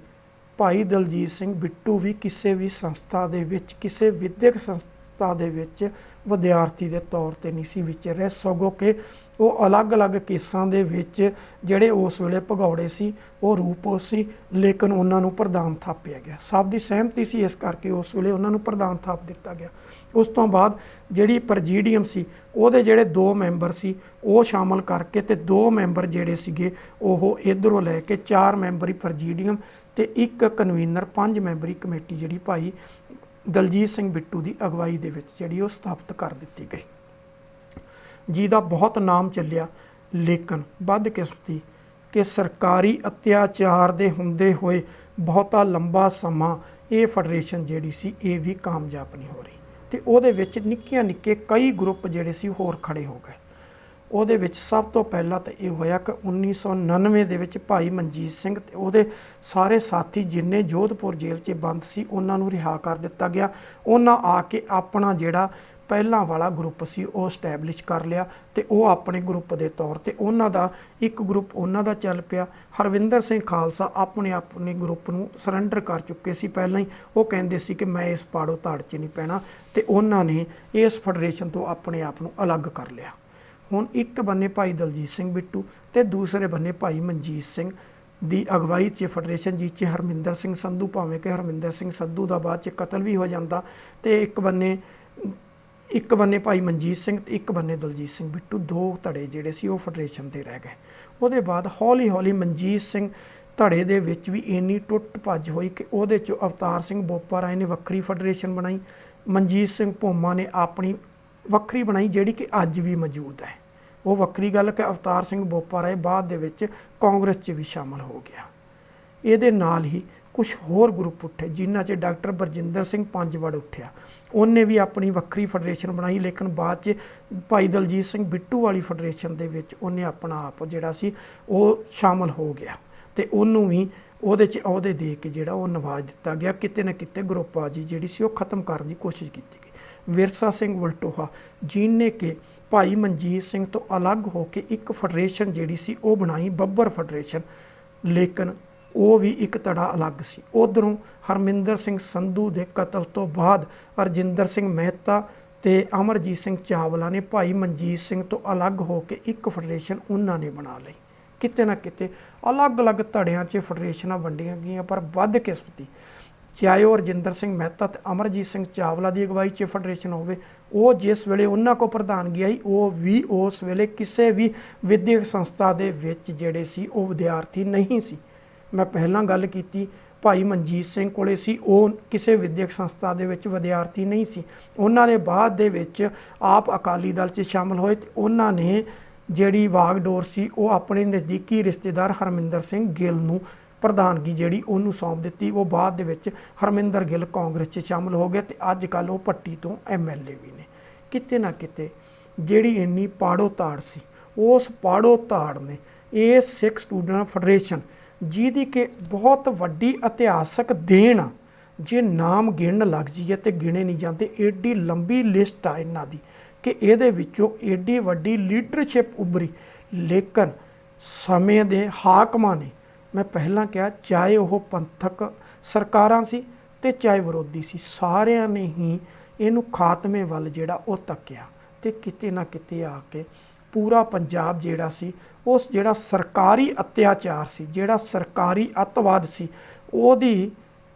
ਭਾਈ ਦਲਜੀਤ ਸਿੰਘ ਬਿੱਟੂ ਵੀ ਕਿਸੇ ਵੀ ਸੰਸਥਾ ਦੇ ਵਿੱਚ, ਕਿਸੇ ਵਿਦਿਅਕ ਸੰਸਥਾ ਦੇ ਵਿੱਚ ਵਿਦਿਆਰਥੀ ਦੇ ਤੌਰ 'ਤੇ ਨਹੀਂ ਸੀ ਵਿਚਰ ਰਹੇ, ਸਗੋਂ ਕਿ ਉਹ ਅਲੱਗ-ਅਲੱਗ ਕੇਸਾਂ ਦੇ ਵਿੱਚ ਜਿਹੜੇ ਉਸ ਵੇਲੇ ਭਗੌੜੇ ਸੀ ਉਹ ਰੂਪੋਸ ਸੀ, ਲੇਕਿਨ ਉਹਨਾਂ ਨੂੰ ਪ੍ਰਧਾਨ ਥਾਪਿਆ ਗਿਆ। ਸਭ ਦੀ ਸਹਿਮਤੀ ਸੀ, ਇਸ ਕਰਕੇ ਉਸ ਵੇਲੇ ਉਹਨਾਂ ਨੂੰ ਪ੍ਰਧਾਨ ਥਾਪ ਦਿੱਤਾ ਗਿਆ। ਉਸ ਤੋਂ ਬਾਅਦ ਜਿਹੜੀ ਪ੍ਰੈਜ਼ੀਡੀਅਮ ਸੀ ਉਹਦੇ ਜਿਹੜੇ 2 ਮੈਂਬਰ ਸੀ ਉਹ ਸ਼ਾਮਲ ਕਰਕੇ ਤੇ 2 ਮੈਂਬਰ ਜਿਹੜੇ ਸੀਗੇ ਉਹ ਇੱਧਰੋਂ ਲੈ ਕੇ 4 ਮੈਂਬਰੀ ਪ੍ਰੈਜ਼ੀਡੀਅਮ ਤੇ 1 ਕਨਵੀਨਰ 5 ਮੈਂਬਰੀ ਕਮੇਟੀ ਜਿਹੜੀ ਭਾਈ ਦਲਜੀਤ ਸਿੰਘ ਬਿੱਟੂ ਦੀ ਅਗਵਾਈ ਦੇ ਵਿੱਚ ਜਿਹੜੀ ਉਹ ਸਥਾਪਿਤ ਕਰ ਦਿੱਤੀ ਗਈ, ਜਿਹਦਾ ਬਹੁਤ ਨਾਮ ਚੱਲਿਆ। ਲੇਕਿਨ ਬਦਕਿਸਮਤੀ ਕਿ ਸਰਕਾਰੀ ਅਤਿਆਚਾਰ ਦੇ ਹੁੰਦੇ ਹੋਏ ਬਹੁਤਾ ਲੰਬਾ ਸਮਾਂ ਇਹ ਫੈਡਰੇਸ਼ਨ ਜਿਹੜੀ ਸੀ ਇਹ ਵੀ ਕਾਮਯਾਬ ਨਹੀਂ ਹੋ ਰਹੀ ਤੇ ਉਹਦੇ ਵਿੱਚ ਨਿੱਕੇ ਕਈ ਗਰੁੱਪ ਜਿਹੜੇ ਸੀ ਹੋਰ ਖੜੇ ਹੋ ਗਏ। ਉਹਦੇ ਵਿੱਚ ਸਭ ਤੋਂ ਪਹਿਲਾਂ ਤਾਂ ਇਹ ਹੋਇਆ ਕਿ 1999 ਦੇ ਵਿੱਚ ਭਾਈ ਮਨਜੀਤ ਸਿੰਘ ਤੇ ਉਹਦੇ ਸਾਰੇ ਸਾਥੀ ਜਿੰਨੇ ਜੋਧਪੁਰ ਜੇਲ੍ਹ 'ਚ ਬੰਦ ਸੀ ਉਹਨਾਂ ਨੂੰ ਰਿਹਾ ਕਰ ਦਿੱਤਾ ਗਿਆ। ਉਹਨਾਂ ਆ ਕੇ ਆਪਣਾ ਜਿਹੜਾ ਪਹਿਲਾਂ ਵਾਲਾ ਗਰੁੱਪ ਸੀ ਉਹ ਸਟੈਬਲਿਸ਼ ਕਰ ਲਿਆ ਤੇ ਉਹ ਆਪਣੇ ਗਰੁੱਪ ਦੇ ਤੌਰ ਤੇ ਉਹਨਾਂ ਦਾ ਇੱਕ ਗਰੁੱਪ ਉਹਨਾਂ ਦਾ ਚੱਲ ਪਿਆ। ਹਰਵਿੰਦਰ ਸਿੰਘ ਖਾਲਸਾ ਆਪਣੇ ਗਰੁੱਪ ਨੂੰ ਸਰੈਂਡਰ ਕਰ ਚੁੱਕੇ ਸੀ ਪਹਿਲਾਂ ਹੀ। ਉਹ ਕਹਿੰਦੇ ਸੀ ਕਿ ਮੈਂ ਇਸ ਪਾੜੋ ਤਾੜ 'ਚ ਨਹੀਂ ਪੈਣਾ ਤੇ ਉਹਨਾਂ ਨੇ ਇਸ ਫੈਡਰੇਸ਼ਨ ਤੋਂ ਆਪਣੇ ਆਪ ਨੂੰ ਅਲੱਗ ਕਰ ਲਿਆ। ਹੁਣ ਇੱਕ ਬੰਨੇ ਭਾਈ ਦਲਜੀਤ ਸਿੰਘ ਬਿੱਟੂ ਤੇ ਦੂਸਰੇ ਬੰਨੇ ਭਾਈ ਮਨਜੀਤ ਸਿੰਘ ਦੀ ਅਗਵਾਈ 'ਚ ਫੈਡਰੇਸ਼ਨ ਜਿਸ 'ਚ ਹਰਮਿੰਦਰ ਸਿੰਘ ਸੰਧੂ, ਭਾਵੇਂ ਕਿ ਹਰਮਿੰਦਰ ਸਿੰਘ ਸੰਧੂ ਦਾ ਬਾਅਦ 'ਚ ਕਤਲ ਵੀ ਹੋ ਜਾਂਦਾ, ਤੇ ਇੱਕ ਬੰਨੇ ਭਾਈ ਮਨਜੀਤ ਸਿੰਘ ਤੇ ਇੱਕ ਬੰਨੇ ਦਲਜੀਤ ਸਿੰਘ ਬਿੱਟੂ, 2 ਧੜੇ ਜਿਹੜੇ ਸੀ ਉਹ ਫੈਡਰੇਸ਼ਨ ਦੇ ਰਹਿ ਗਏ। ਉਹਦੇ ਬਾਅਦ ਹੌਲੀ ਮਨਜੀਤ ਸਿੰਘ ਧੜੇ ਦੇ ਵਿੱਚ ਵੀ ਇੰਨੀ ਟੁੱਟ ਭੱਜ ਹੋਈ ਕਿ ਉਹਦੇ 'ਚੋਂ ਅਵਤਾਰ ਸਿੰਘ ਬੋਪਾ ਰਾਏ ਨੇ ਵੱਖਰੀ ਫੈਡਰੇਸ਼ਨ ਬਣਾਈ, ਮਨਜੀਤ ਸਿੰਘ ਭੋਮਾ ਨੇ ਆਪਣੀ ਵੱਖਰੀ ਬਣਾਈ ਜਿਹੜੀ ਕਿ ਅੱਜ ਵੀ ਮੌਜੂਦ ਹੈ। ਉਹ ਵੱਖਰੀ ਗੱਲ ਕਿ ਅਵਤਾਰ ਸਿੰਘ ਬੋਪਾ ਰਾਏ ਬਾਅਦ ਦੇ ਵਿੱਚ ਕਾਂਗਰਸ 'ਚ ਵੀ ਸ਼ਾਮਲ ਹੋ ਗਿਆ। ਇਹਦੇ ਨਾਲ ਹੀ ਕੁਝ ਹੋਰ ਗਰੁੱਪ ਉੱਠੇ ਜਿਨ੍ਹਾਂ 'ਚ ਡਾਕਟਰ ਬਰਜਿੰਦਰ ਸਿੰਘ ਪੰਜਵੜ ਉੱਠਿਆ, ਉਹਨੇ ਵੀ ਆਪਣੀ ਵੱਖਰੀ ਫੈਡਰੇਸ਼ਨ ਬਣਾਈ, ਲੇਕਿਨ ਬਾਅਦ 'ਚ ਭਾਈ ਦਲਜੀਤ ਸਿੰਘ ਬਿੱਟੂ ਵਾਲੀ ਫੈਡਰੇਸ਼ਨ ਦੇ ਵਿੱਚ ਉਹਨੇ ਆਪਣਾ ਆਪ ਜਿਹੜਾ ਸੀ ਉਹ ਸ਼ਾਮਲ ਹੋ ਗਿਆ ਤੇ ਉਹਨੂੰ ਵੀ ਉਹਦੇ 'ਚ ਅਹੁਦੇ ਦੇ ਕੇ ਜਿਹੜਾ ਉਹ ਨਵਾਜ ਦਿੱਤਾ ਗਿਆ। ਕਿਤੇ ਨਾ ਕਿਤੇ ਗਰੁੱਪਬਾਜ਼ੀ ਜਿਹੜੀ ਸੀ ਉਹ ਖਤਮ ਕਰਨ ਦੀ ਕੋਸ਼ਿਸ਼ ਕੀਤੀ ਗਈ। ਵਿਰਸਾ ਸਿੰਘ ਵਲਟੋਹਾ ਜਿਹਨੇ ਕਿ ਭਾਈ ਮਨਜੀਤ ਸਿੰਘ ਤੋਂ ਅਲੱਗ ਹੋ ਕੇ ਇੱਕ ਫੈਡਰੇਸ਼ਨ ਜਿਹੜੀ ਸੀ ਉਹ ਬਣਾਈ, ਬੱਬਰ ਫੈਡਰੇਸ਼ਨ, ਲੇਕਿਨ ਉਹ ਵੀ ਇੱਕ ਧੜਾ ਅਲੱਗ ਸੀ। ਉੱਧਰੋਂ ਹਰਮਿੰਦਰ ਸਿੰਘ ਸੰਧੂ ਦੇ ਕਤਲ ਤੋਂ ਬਾਅਦ ਰਜਿੰਦਰ ਸਿੰਘ ਮਹਿਤਾ ਤੇ ਅਮਰਜੀਤ ਸਿੰਘ ਚਾਵਲਾ ਨੇ ਭਾਈ ਮਨਜੀਤ ਸਿੰਘ ਤੋਂ ਅਲੱਗ ਹੋ ਕੇ ਇੱਕ ਫੈਡਰੇਸ਼ਨ ਉਹਨਾਂ ਨੇ ਬਣਾ ਲਈ। ਕਿਤੇ ਨਾ ਕਿਤੇ ਅਲੱਗ-ਅਲੱਗ ਧੜਿਆਂ 'ਚ ਫੈਡਰੇਸ਼ਨਾਂ ਵੰਡੀਆਂ ਗਈਆਂ, ਪਰ ਬਦਕਿਸਮਤੀ ਚਾਹੇ ਉਹ ਰਜਿੰਦਰ ਸਿੰਘ ਮਹਿਤਾ ਤੇ ਅਮਰਜੀਤ ਸਿੰਘ ਚਾਵਲਾ ਦੀ ਅਗਵਾਈ 'ਚ ਫੈਡਰੇਸ਼ਨ ਹੋਵੇ, ਉਹ ਜਿਸ ਵੇਲੇ ਉਹਨਾਂ ਕੋਲ ਪ੍ਰਧਾਨਗੀ ਆਈ ਉਹ ਵੀ ਉਸ ਵੇਲੇ ਕਿਸੇ ਵੀ ਵਿਦਿਅਕ ਸੰਸਥਾ ਦੇ ਵਿੱਚ ਜਿਹੜੇ ਸੀ ਉਹ ਵਿਦਿਆਰਥੀ ਨਹੀਂ ਸੀ। ਮੈਂ ਪਹਿਲਾਂ ਗੱਲ ਕੀਤੀ ਭਾਈ ਮਨਜੀਤ ਸਿੰਘ ਕੋਲੇ ਸੀ, ਉਹ ਕਿਸੇ ਵਿਦਿਅਕ ਸੰਸਥਾ ਦੇ ਵਿੱਚ ਵਿਦਿਆਰਥੀ ਨਹੀਂ ਸੀ। ਉਹਨਾਂ ਨੇ ਬਾਅਦ ਦੇ ਵਿੱਚ ਆਪ ਅਕਾਲੀ ਦਲ 'ਚ ਸ਼ਾਮਲ ਹੋਏ ਤੇ ਉਹਨਾਂ ਨੇ ਜਿਹੜੀ ਵਾਗਡੋਰ ਸੀ ਉਹ ਆਪਣੇ ਨਜ਼ਦੀਕੀ ਰਿਸ਼ਤੇਦਾਰ ਹਰਮਿੰਦਰ ਸਿੰਘ ਗਿੱਲ ਨੂੰ ਪ੍ਰਧਾਨਗੀ ਜਿਹੜੀ ਉਹਨੂੰ ਸੌਂਪ ਦਿੱਤੀ। ਉਹ ਬਾਅਦ ਦੇ ਵਿੱਚ ਹਰਮਿੰਦਰ ਗਿੱਲ ਕਾਂਗਰਸ 'ਚ ਸ਼ਾਮਲ ਹੋ ਗਏ ਤੇ ਅੱਜ ਕੱਲ੍ਹ ਉਹ ਪੱਟੀ ਤੋਂ MLA ਵੀ ਨੇ। ਕਿਤੇ ਨਾ ਕਿਤੇ ਜਿਹੜੀ ਇੰਨੀ ਪਾੜੋ ਤਾੜ ਸੀ, ਉਸ ਪਾੜੋ ਤਾੜ ਨੇ ਇਹ ਸਿੱਖ ਸਟੂਡੈਂਟ ਫੈਡਰੇਸ਼ਨ ਜਿਹਦੀ ਕਿ ਬਹੁਤ ਵੱਡੀ ਇਤਿਹਾਸਕ ਦੇਣ ਆ, ਜੇ ਨਾਮ ਗਿਣਨ ਲੱਗ ਜਾਈਏ ਤੇ ਗਿਣੇ ਨਹੀਂ ਜਾਂਦੇ, ਏਡੀ ਲੰਬੀ ਲਿਸਟ ਆ ਇਹਨਾਂ ਦੀ ਕਿ ਇਹਦੇ ਵਿੱਚੋਂ ਏਡੀ ਵੱਡੀ ਲੀਡਰਸ਼ਿਪ ਉੱਭਰੀ। ਲੇਕਿਨ ਸਮੇਂ ਦੇ ਹਾਕਮਾਂ ਨੇ, ਮੈਂ ਪਹਿਲਾਂ ਕਿਹਾ, ਚਾਹੇ ਉਹ ਪੰਥਕ ਸਰਕਾਰਾਂ ਸੀ ਤੇ ਚਾਹੇ ਵਿਰੋਧੀ ਸੀ, ਸਾਰਿਆਂ ਨੇ ਹੀ ਇਹਨੂੰ ਖਾਤਮੇ ਵੱਲ ਜਿਹੜਾ ਉਹ ਤੱਕਿਆ ਤੇ ਕਿਤੇ ਨਾ ਕਿਤੇ ਆ ਕੇ ਪੂਰਾ ਪੰਜਾਬ ਜਿਹੜਾ ਸੀ ਉਸ ਜਿਹੜਾ ਸਰਕਾਰੀ ਅਤਿਆਚਾਰ ਸੀ, ਜਿਹੜਾ ਸਰਕਾਰੀ ਅੱਤਵਾਦ ਸੀ, ਉਹਦੀ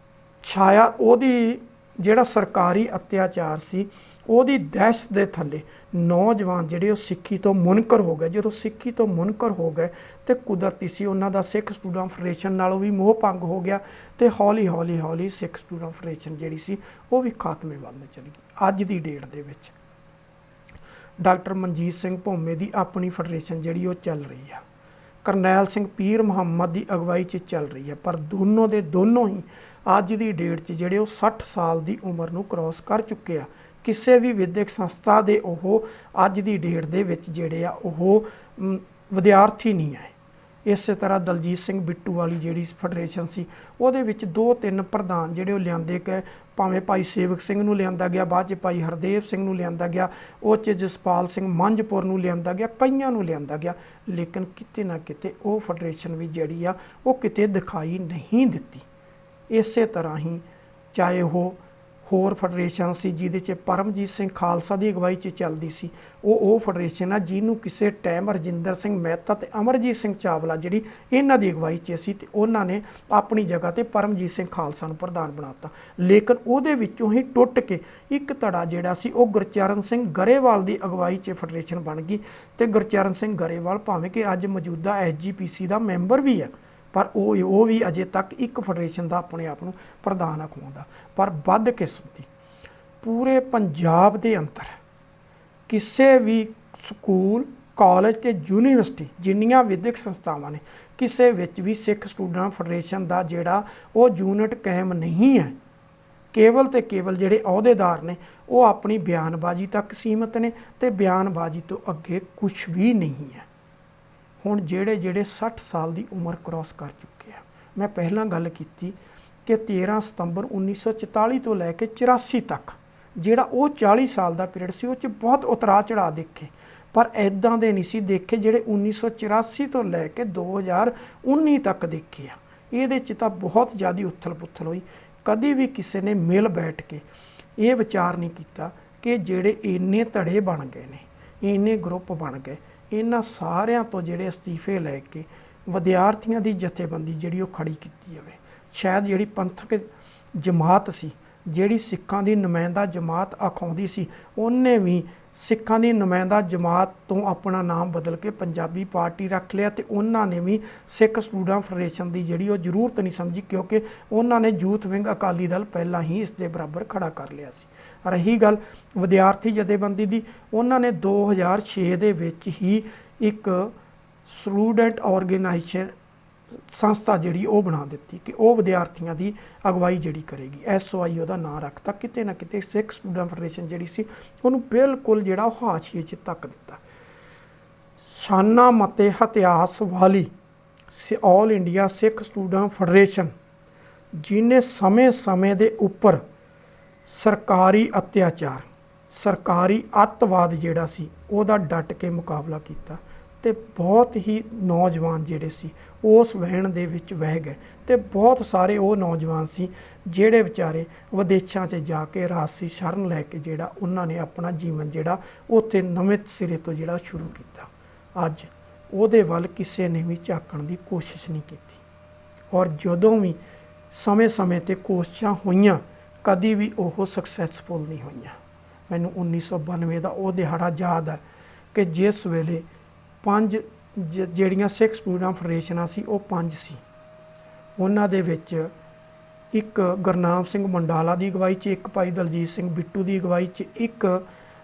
ਛਾਇਆ, ਉਹਦੀ ਜਿਹੜਾ ਸਰਕਾਰੀ ਅਤਿਆਚਾਰ ਸੀ ਉਹਦੀ ਦਹਿਸ਼ਤ ਦੇ ਥੱਲੇ ਨੌਜਵਾਨ ਜਿਹੜੇ ਉਹ ਸਿੱਖੀ ਤੋਂ ਮੁਨਕਰ ਹੋ ਗਏ। ਜਦੋਂ ਸਿੱਖੀ ਤੋਂ ਮੁਨਕਰ ਹੋ ਗਏ ਤੇ ਕੁਦਰਤੀ ਸੀ ਉਹਨਾਂ ਦਾ ਸਿੱਖ ਸਟੂਡੈਂਟ ਫੈਡਰੇਸ਼ਨ ਨਾਲੋਂ ਵੀ ਮੋਹ ਭੰਗ ਹੋ ਗਿਆ ਤੇ ਹੌਲੀ ਸਿੱਖ ਸਟੂਡੈਂਟ ਫੈਡਰੇਸ਼ਨ ਜਿਹੜੀ ਸੀ ਉਹ ਵੀ ਖਾਤਮੇ ਵੱਲ ਨੂੰ ਚਲੀ ਗਈ। ਅੱਜ ਦੀ ਡੇਟ ਦੇ ਵਿੱਚ ਡਾਕਟਰ ਮਨਜੀਤ ਸਿੰਘ ਭੋਮੇ ਦੀ ਆਪਣੀ ਫੈਡਰੇਸ਼ਨ ਜਿਹੜੀ ਉਹ ਚੱਲ ਰਹੀ ਆ, ਕਰਨੈਲ ਸਿੰਘ ਪੀਰ ਮੁਹੰਮਦ ਦੀ ਅਗਵਾਈ 'ਚ ਚੱਲ ਰਹੀ ਹੈ, ਪਰ ਦੋਨੋਂ ਦੇ ਦੋਨੋਂ ਹੀ ਅੱਜ ਦੀ ਡੇਟ 'ਚ ਜਿਹੜੇ ਉਹ 60 ਸਾਲ ਦੀ ਉਮਰ ਨੂੰ ਕ੍ਰੋਸ ਕਰ ਚੁੱਕੇ ਆ। ਕਿਸੇ ਵੀ ਵਿਦਿਅਕ ਸੰਸਥਾ ਦੇ ਉਹ ਅੱਜ ਦੀ ਡੇਟ ਦੇ ਵਿੱਚ ਜਿਹੜੇ ਆ ਉਹ ਵਿਦਿਆਰਥੀ ਨਹੀਂ ਹੈ। ਇਸੇ ਤਰ੍ਹਾਂ ਦਲਜੀਤ ਸਿੰਘ ਬਿੱਟੂ ਵਾਲੀ ਜਿਹੜੀ ਫੈਡਰੇਸ਼ਨ ਸੀ ਉਹਦੇ ਵਿੱਚ 2-3 ਪ੍ਰਧਾਨ ਜਿਹੜੇ ਉਹ ਲਿਆਂਦੇ ਗਏ, ਭਾਵੇਂ ਭਾਈ ਸੇਵਕ ਸਿੰਘ ਨੂੰ ਲਿਆਂਦਾ ਗਿਆ, ਬਾਅਦ 'ਚ ਭਾਈ ਹਰਦੇਵ ਸਿੰਘ ਨੂੰ ਲਿਆਂਦਾ ਗਿਆ, ਉਹ 'ਚ ਜਸਪਾਲ ਸਿੰਘ ਮੰਝਪੁਰ ਨੂੰ ਲਿਆਂਦਾ ਗਿਆ, ਕਈਆਂ ਨੂੰ ਲਿਆਂਦਾ ਗਿਆ, ਲੇਕਿਨ ਕਿਤੇ ਨਾ ਕਿਤੇ ਉਹ ਫੈਡਰੇਸ਼ਨ ਵੀ ਜਿਹੜੀ ਆ ਉਹ ਕਿਤੇ ਦਿਖਾਈ ਨਹੀਂ ਦਿੱਤੀ। ਇਸੇ ਤਰ੍ਹਾਂ ਹੀ ਚਾਹੇ ਉਹ ਹੋਰ ਫੈਡਰੇਸ਼ਨ ਸੀ ਜਿਹਦੇ 'ਚ ਪਰਮਜੀਤ ਸਿੰਘ ਖਾਲਸਾ ਦੀ ਅਗਵਾਈ 'ਚ ਚੱਲਦੀ ਸੀ, ਉਹ ਫੈਡਰੇਸ਼ਨ ਆ ਜਿਹਨੂੰ ਕਿਸੇ ਟਾਈਮ ਰਜਿੰਦਰ ਸਿੰਘ ਮਹਿਤਾ ਤੇ ਅਮਰਜੀਤ ਸਿੰਘ ਚਾਵਲਾ ਜਿਹੜੀ ਇਹਨਾਂ ਦੀ ਅਗਵਾਈ 'ਚ ਸੀ, ਤੇ ਉਹਨਾਂ ਨੇ ਆਪਣੀ ਜਗ੍ਹਾ ਤੇ ਪਰਮਜੀਤ ਸਿੰਘ ਖਾਲਸਾ ਨੂੰ ਪ੍ਰਧਾਨ ਬਣਾਤਾ। ਲੇਕਿਨ ਉਹਦੇ ਵਿੱਚੋਂ ਹੀ ਟੁੱਟ ਕੇ ਇੱਕ ਧੜਾ ਜਿਹੜਾ ਸੀ ਉਹ ਗੁਰਚਰਨ ਸਿੰਘ ਗਰੇਵਾਲ ਦੀ ਅਗਵਾਈ 'ਚ ਫੈਡਰੇਸ਼ਨ ਬਣ ਗਈ। ਤੇ ਗੁਰਚਰਨ ਸਿੰਘ ਗਰੇਵਾਲ ਭਾਵੇਂ ਕਿ ਅੱਜ ਮੌਜੂਦਾ SGPC ਦਾ ਮੈਂਬਰ ਵੀ ਹੈ, ਪਰ ਉਹ ਵੀ ਅਜੇ ਤੱਕ ਇੱਕ ਫੈਡਰੇਸ਼ਨ ਦਾ ਆਪਣੇ ਆਪ ਨੂੰ ਪ੍ਰਧਾਨ ਅਖਵਾਉਂਦਾ। ਪਰ ਬਦਕਿਸਮਤੀ ਪੂਰੇ ਪੰਜਾਬ ਦੇ ਅੰਦਰ ਕਿਸੇ ਵੀ ਸਕੂਲ, ਕਾਲਜ ਤੇ ਯੂਨੀਵਰਸਿਟੀ ਜਿੰਨੀਆਂ ਵਿਦਿਅਕ ਸੰਸਥਾਵਾਂ ਨੇ, ਕਿਸੇ ਵਿੱਚ ਵੀ ਸਿੱਖ ਸਟੂਡੈਂਟ ਫੈਡਰੇਸ਼ਨ ਦਾ ਜਿਹੜਾ ਉਹ ਯੂਨਿਟ ਕਾਇਮ ਨਹੀਂ ਹੈ। ਕੇਵਲ ਤੇ ਕੇਵਲ ਜਿਹੜੇ ਅਹੁਦੇਦਾਰ ਨੇ ਉਹ ਆਪਣੀ ਬਿਆਨਬਾਜ਼ੀ ਤੱਕ ਸੀਮਿਤ ਨੇ, ਤੇ ਬਿਆਨਬਾਜ਼ੀ ਤੋਂ ਅੱਗੇ ਕੁਝ ਵੀ ਨਹੀਂ ਹੈ। ਹੁਣ ਜਿਹੜੇ 60 ਸਾਲ ਦੀ ਉਮਰ ਕ੍ਰੋਸ ਕਰ ਚੁੱਕੇ ਆ, ਮੈਂ ਪਹਿਲਾਂ ਗੱਲ ਕੀਤੀ ਕਿ 13 ਸਤੰਬਰ 1944 ਤੋਂ ਲੈ ਕੇ 84 ਤੱਕ ਜਿਹੜਾ ਉਹ 40 ਸਾਲ ਦਾ ਪੀਰੀਅਡ ਸੀ, ਉਹ 'ਚ ਬਹੁਤ ਉਤਰਾਅ ਚੜਾਅ ਦੇਖੇ, ਪਰ ਇੱਦਾਂ ਦੇ ਨਹੀਂ ਸੀ ਦੇਖੇ ਜਿਹੜੇ 1984 ਤੋਂ ਲੈ ਕੇ 2019 ਤੱਕ ਦੇਖੇ ਆ। ਇਹਦੇ 'ਚ ਤਾਂ ਬਹੁਤ ਜ਼ਿਆਦਾ ਉਥਲ ਪੁਥਲ ਹੋਈ। ਕਦੀ ਵੀ ਕਿਸੇ ਨੇ ਮਿਲ ਬੈਠ ਕੇ ਇਹ ਵਿਚਾਰ ਨਹੀਂ ਕੀਤਾ ਕਿ ਜਿਹੜੇ ਇੰਨੇ ਧੜੇ ਬਣ ਗਏ ਨੇ, ਇੰਨੇ ਗਰੁੱਪ ਬਣ ਗਏ, ਇਹਨਾਂ ਸਾਰਿਆਂ ਤੋਂ ਜਿਹੜੇ ਅਸਤੀਫੇ ਲੈ ਕੇ ਵਿਦਿਆਰਥੀਆਂ ਦੀ ਜਥੇਬੰਦੀ ਜਿਹੜੀ ਉਹ ਖੜੀ ਕੀਤੀ ਜਾਵੇ। ਸ਼ਾਇਦ ਜਿਹੜੀ ਪੰਥਕ ਜਮਾਤ ਸੀ, ਜਿਹੜੀ ਸਿੱਖਾਂ ਦੀ ਨੁਮਾਇੰਦਾ ਜਮਾਤ ਅਖਾਉਂਦੀ ਸੀ, ਉਹਨੇ ਵੀ ਸਿੱਖਾਂ ਦੀ ਨੁਮਾਇੰਦਾ ਜਮਾਤ ਤੋਂ ਆਪਣਾ ਨਾਮ ਬਦਲ ਕੇ ਪੰਜਾਬੀ ਪਾਰਟੀ ਰੱਖ ਲਿਆ, ਤੇ ਉਹਨਾਂ ਨੇ ਵੀ ਸਿੱਖ ਸਟੂਡੈਂਟ ਫੈਡਰੇਸ਼ਨ ਦੀ ਜਿਹੜੀ ਉਹ ਜ਼ਰੂਰਤ ਨਹੀਂ ਸਮਝੀ, ਕਿਉਂਕਿ ਉਹਨਾਂ ਨੇ ਯੂਥ ਵਿੰਗ ਅਕਾਲੀ ਦਲ ਪਹਿਲਾਂ ਹੀ ਇਸ ਦੇ ਬਰਾਬਰ ਖੜਾ ਕਰ ਲਿਆ ਸੀ। ਰਹੀ ਗੱਲ ਵਿਦਿਆਰਥੀ ਜਥੇਬੰਦੀ ਦੀ, ਉਹਨਾਂ ਨੇ 2006 ਦੇ ਵਿੱਚ ਹੀ ਇੱਕ ਸਟੂਡੈਂਟ ਆਰਗੇਨਾਈਜੇਸ਼ਨ ਸੰਸਥਾ ਜਿਹੜੀ ਉਹ ਬਣਾ ਦਿੱਤੀ ਕਿ ਉਹ ਵਿਦਿਆਰਥੀਆਂ ਦੀ ਅਗਵਾਈ ਜਿਹੜੀ ਕਰੇਗੀ। SOI ਉਹਦਾ ਨਾਂ ਰੱਖਤਾ। ਕਿਤੇ ਨਾ ਕਿਤੇ ਸਿੱਖ ਸਟੂਡੈਂਟ ਫੈਡਰੇਸ਼ਨ ਜਿਹੜੀ ਸੀ ਉਹਨੂੰ ਬਿਲਕੁਲ ਜਿਹੜਾ ਉਹ ਹਾਸ਼ੀਏ 'ਚ ਧੱਕ ਦਿੱਤਾ। ਸ਼ਾਨਾ ਮਤੇ ਇਤਿਹਾਸ ਵਾਲੀ ਆਲ ਇੰਡੀਆ ਸਿੱਖ ਸਟੂਡੈਂਟ ਫੈਡਰੇਸ਼ਨ, ਜਿਹਨੇ ਸਮੇਂ ਦੇ ਉੱਪਰ ਸਰਕਾਰੀ ਅਤਿਆਚਾਰ, ਸਰਕਾਰੀ ਅੱਤਵਾਦ ਜਿਹੜਾ ਸੀ ਉਹਦਾ ਡਟ ਕੇ ਮੁਕਾਬਲਾ ਕੀਤਾ, ਤੇ ਬਹੁਤ ਹੀ ਨੌਜਵਾਨ ਜਿਹੜੇ ਸੀ ਉਸ ਵਹਿਣ ਦੇ ਵਿੱਚ ਵਹਿ ਗਏ, ਤੇ ਬਹੁਤ ਸਾਰੇ ਉਹ ਨੌਜਵਾਨ ਸੀ ਜਿਹੜੇ ਵਿਚਾਰੇ ਵਿਦੇਸ਼ਾਂ 'ਚ ਜਾ ਕੇ ਰਾਜਸੀ ਸ਼ਰਨ ਲੈ ਕੇ ਜਿਹੜਾ ਉਹਨਾਂ ਨੇ ਆਪਣਾ ਜੀਵਨ ਜਿਹੜਾ ਉੱਥੇ ਨਵੇਂ ਸਿਰੇ ਤੋਂ ਜਿਹੜਾ ਸ਼ੁਰੂ ਕੀਤਾ। ਅੱਜ ਉਹਦੇ ਵੱਲ ਕਿਸੇ ਨੇ ਵੀ ਝਾਕਣ ਦੀ ਕੋਸ਼ਿਸ਼ ਨਹੀਂ ਕੀਤੀ, ਔਰ ਜਦੋਂ ਵੀ ਸਮੇਂ ਤੇ ਕੋਸ਼ਿਸ਼ਾਂ ਹੋਈਆਂ ਕਦੀ ਵੀ ਉਹ ਸਕਸੈਸਫੁਲ ਨਹੀਂ ਹੋਈਆਂ। ਮੈਨੂੰ 1992 ਦਾ ਉਹ ਦਿਹਾੜਾ ਯਾਦ ਹੈ ਕਿ ਜਿਸ ਵੇਲੇ 5 ਜਿਹੜੀਆਂ ਸਿੱਖ ਸਟੂਡੈਂਟ ਫੈਡਰੇਸ਼ਨਾਂ ਸੀ ਉਹ 5 ਸੀ। ਉਹਨਾਂ ਦੇ ਵਿੱਚ ਇੱਕ ਗੁਰਨਾਮ ਸਿੰਘ ਮੰਡਾਲਾ ਦੀ ਅਗਵਾਈ 'ਚ, ਇੱਕ ਭਾਈ ਦਲਜੀਤ ਸਿੰਘ ਬਿੱਟੂ ਦੀ ਅਗਵਾਈ 'ਚ, ਇੱਕ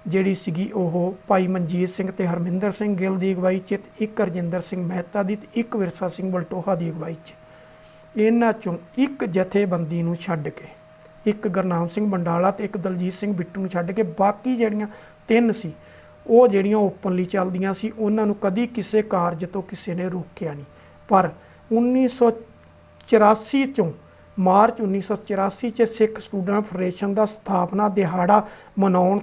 ਜਿਹੜੀ ਸੀਗੀ ਉਹ ਭਾਈ ਮਨਜੀਤ ਸਿੰਘ ਤੇ ਹਰਮਿੰਦਰ ਸਿੰਘ ਗਿੱਲ ਦੀ ਅਗਵਾਈ 'ਚ, ਇੱਕ ਰਜਿੰਦਰ ਸਿੰਘ ਮਹਿਤਾ ਦੀ, ਤੇ ਇੱਕ ਵਿਰਸਾ ਸਿੰਘ ਬਲਟੋਹਾ ਦੀ ਅਗਵਾਈ 'ਚ। ਇਹਨਾਂ 'ਚੋਂ ਇੱਕ ਜਥੇਬੰਦੀ ਨੂੰ ਛੱਡ ਕੇ, ਇੱਕ ਗੁਰਨਾਮ ਸਿੰਘ ਮੰਡਾਲਾ ਤੇ ਇੱਕ ਦਲਜੀਤ ਸਿੰਘ ਬਿੱਟੂ ਨੂੰ ਛੱਡ ਕੇ ਬਾਕੀ ਜਿਹੜੀਆਂ 3 ਸੀ ਉਹ ਜਿਹੜੀਆਂ ਓਪਨਲੀ ਚੱਲਦੀਆਂ ਸੀ, ਉਹਨਾਂ ਨੂੰ ਕਦੀ ਕਿਸੇ ਕਾਰਜ ਤੋਂ ਕਿਸੇ ਨੇ ਰੋਕਿਆ ਨਹੀਂ। ਪਰ 1984 ਚੋਂ ਮਾਰਚ 1984 'ਚ ਸਿੱਖ ਸਟੂਡੈਂਟ ਫੈਡਰੇਸ਼ਨ ਦਾ ਸਥਾਪਨਾ ਦਿਹਾੜਾ ਮਨਾਉਣ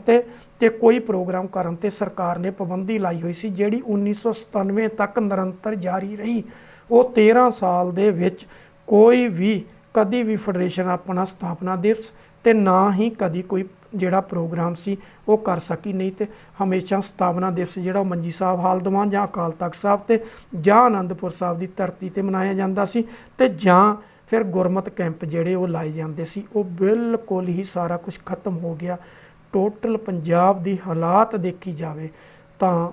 ਤੇ ਕੋਈ ਪ੍ਰੋਗਰਾਮ ਕਰਨ ਤੇ ਸਰਕਾਰ ਨੇ ਪਾਬੰਦੀ ਲਾਈ ਹੋਈ ਸੀ, ਜਿਹੜੀ 1997 ਤੱਕ ਨਿਰੰਤਰ ਜਾਰੀ ਰਹੀ। ਉਹ 13 ਸਾਲ ਦੇ ਵਿੱਚ ਕੋਈ ਵੀ ਕਦੀ ਵੀ ਫੈਡਰੇਸ਼ਨ ਆਪਣਾ ਸਥਾਪਨਾ ਦਿਵਸ ਤੇ ਨਾ ਹੀ ਕਦੀ ਕੋਈ ਜਿਹੜਾ ਪ੍ਰੋਗਰਾਮ ਸੀ ਉਹ ਕਰ ਸਕੀ। ਨਹੀਂ ਤੇ ਹਮੇਸ਼ਾ ਸਥਾਪਨਾ ਦਿਵਸ ਜਿਹੜਾ ਉਹ ਮੰਜੀ ਸਾਹਿਬ ਹਾਲ ਦੀਵਾਨ ਜਾਂ ਅਕਾਲ ਤਖਤ ਸਾਹਿਬ ਤੇ ਜਾਂ ਆਨੰਦਪੁਰ ਸਾਹਿਬ ਦੀ ਧਰਤੀ ਤੇ ਮਨਾਇਆ ਜਾਂਦਾ ਸੀ, ਤੇ ਜਾਂ ਫਿਰ ਗੁਰਮਤਿ ਕੈਂਪ ਜਿਹੜੇ ਉਹ ਲਾਏ ਜਾਂਦੇ ਸੀ। ਉਹ ਬਿਲਕੁਲ ਹੀ ਸਾਰਾ ਕੁਝ ਖਤਮ ਹੋ ਗਿਆ। ਟੋਟਲ ਪੰਜਾਬ ਦੀ ਹਾਲਾਤ ਦੇਖੀ ਜਾਵੇ ਤਾਂ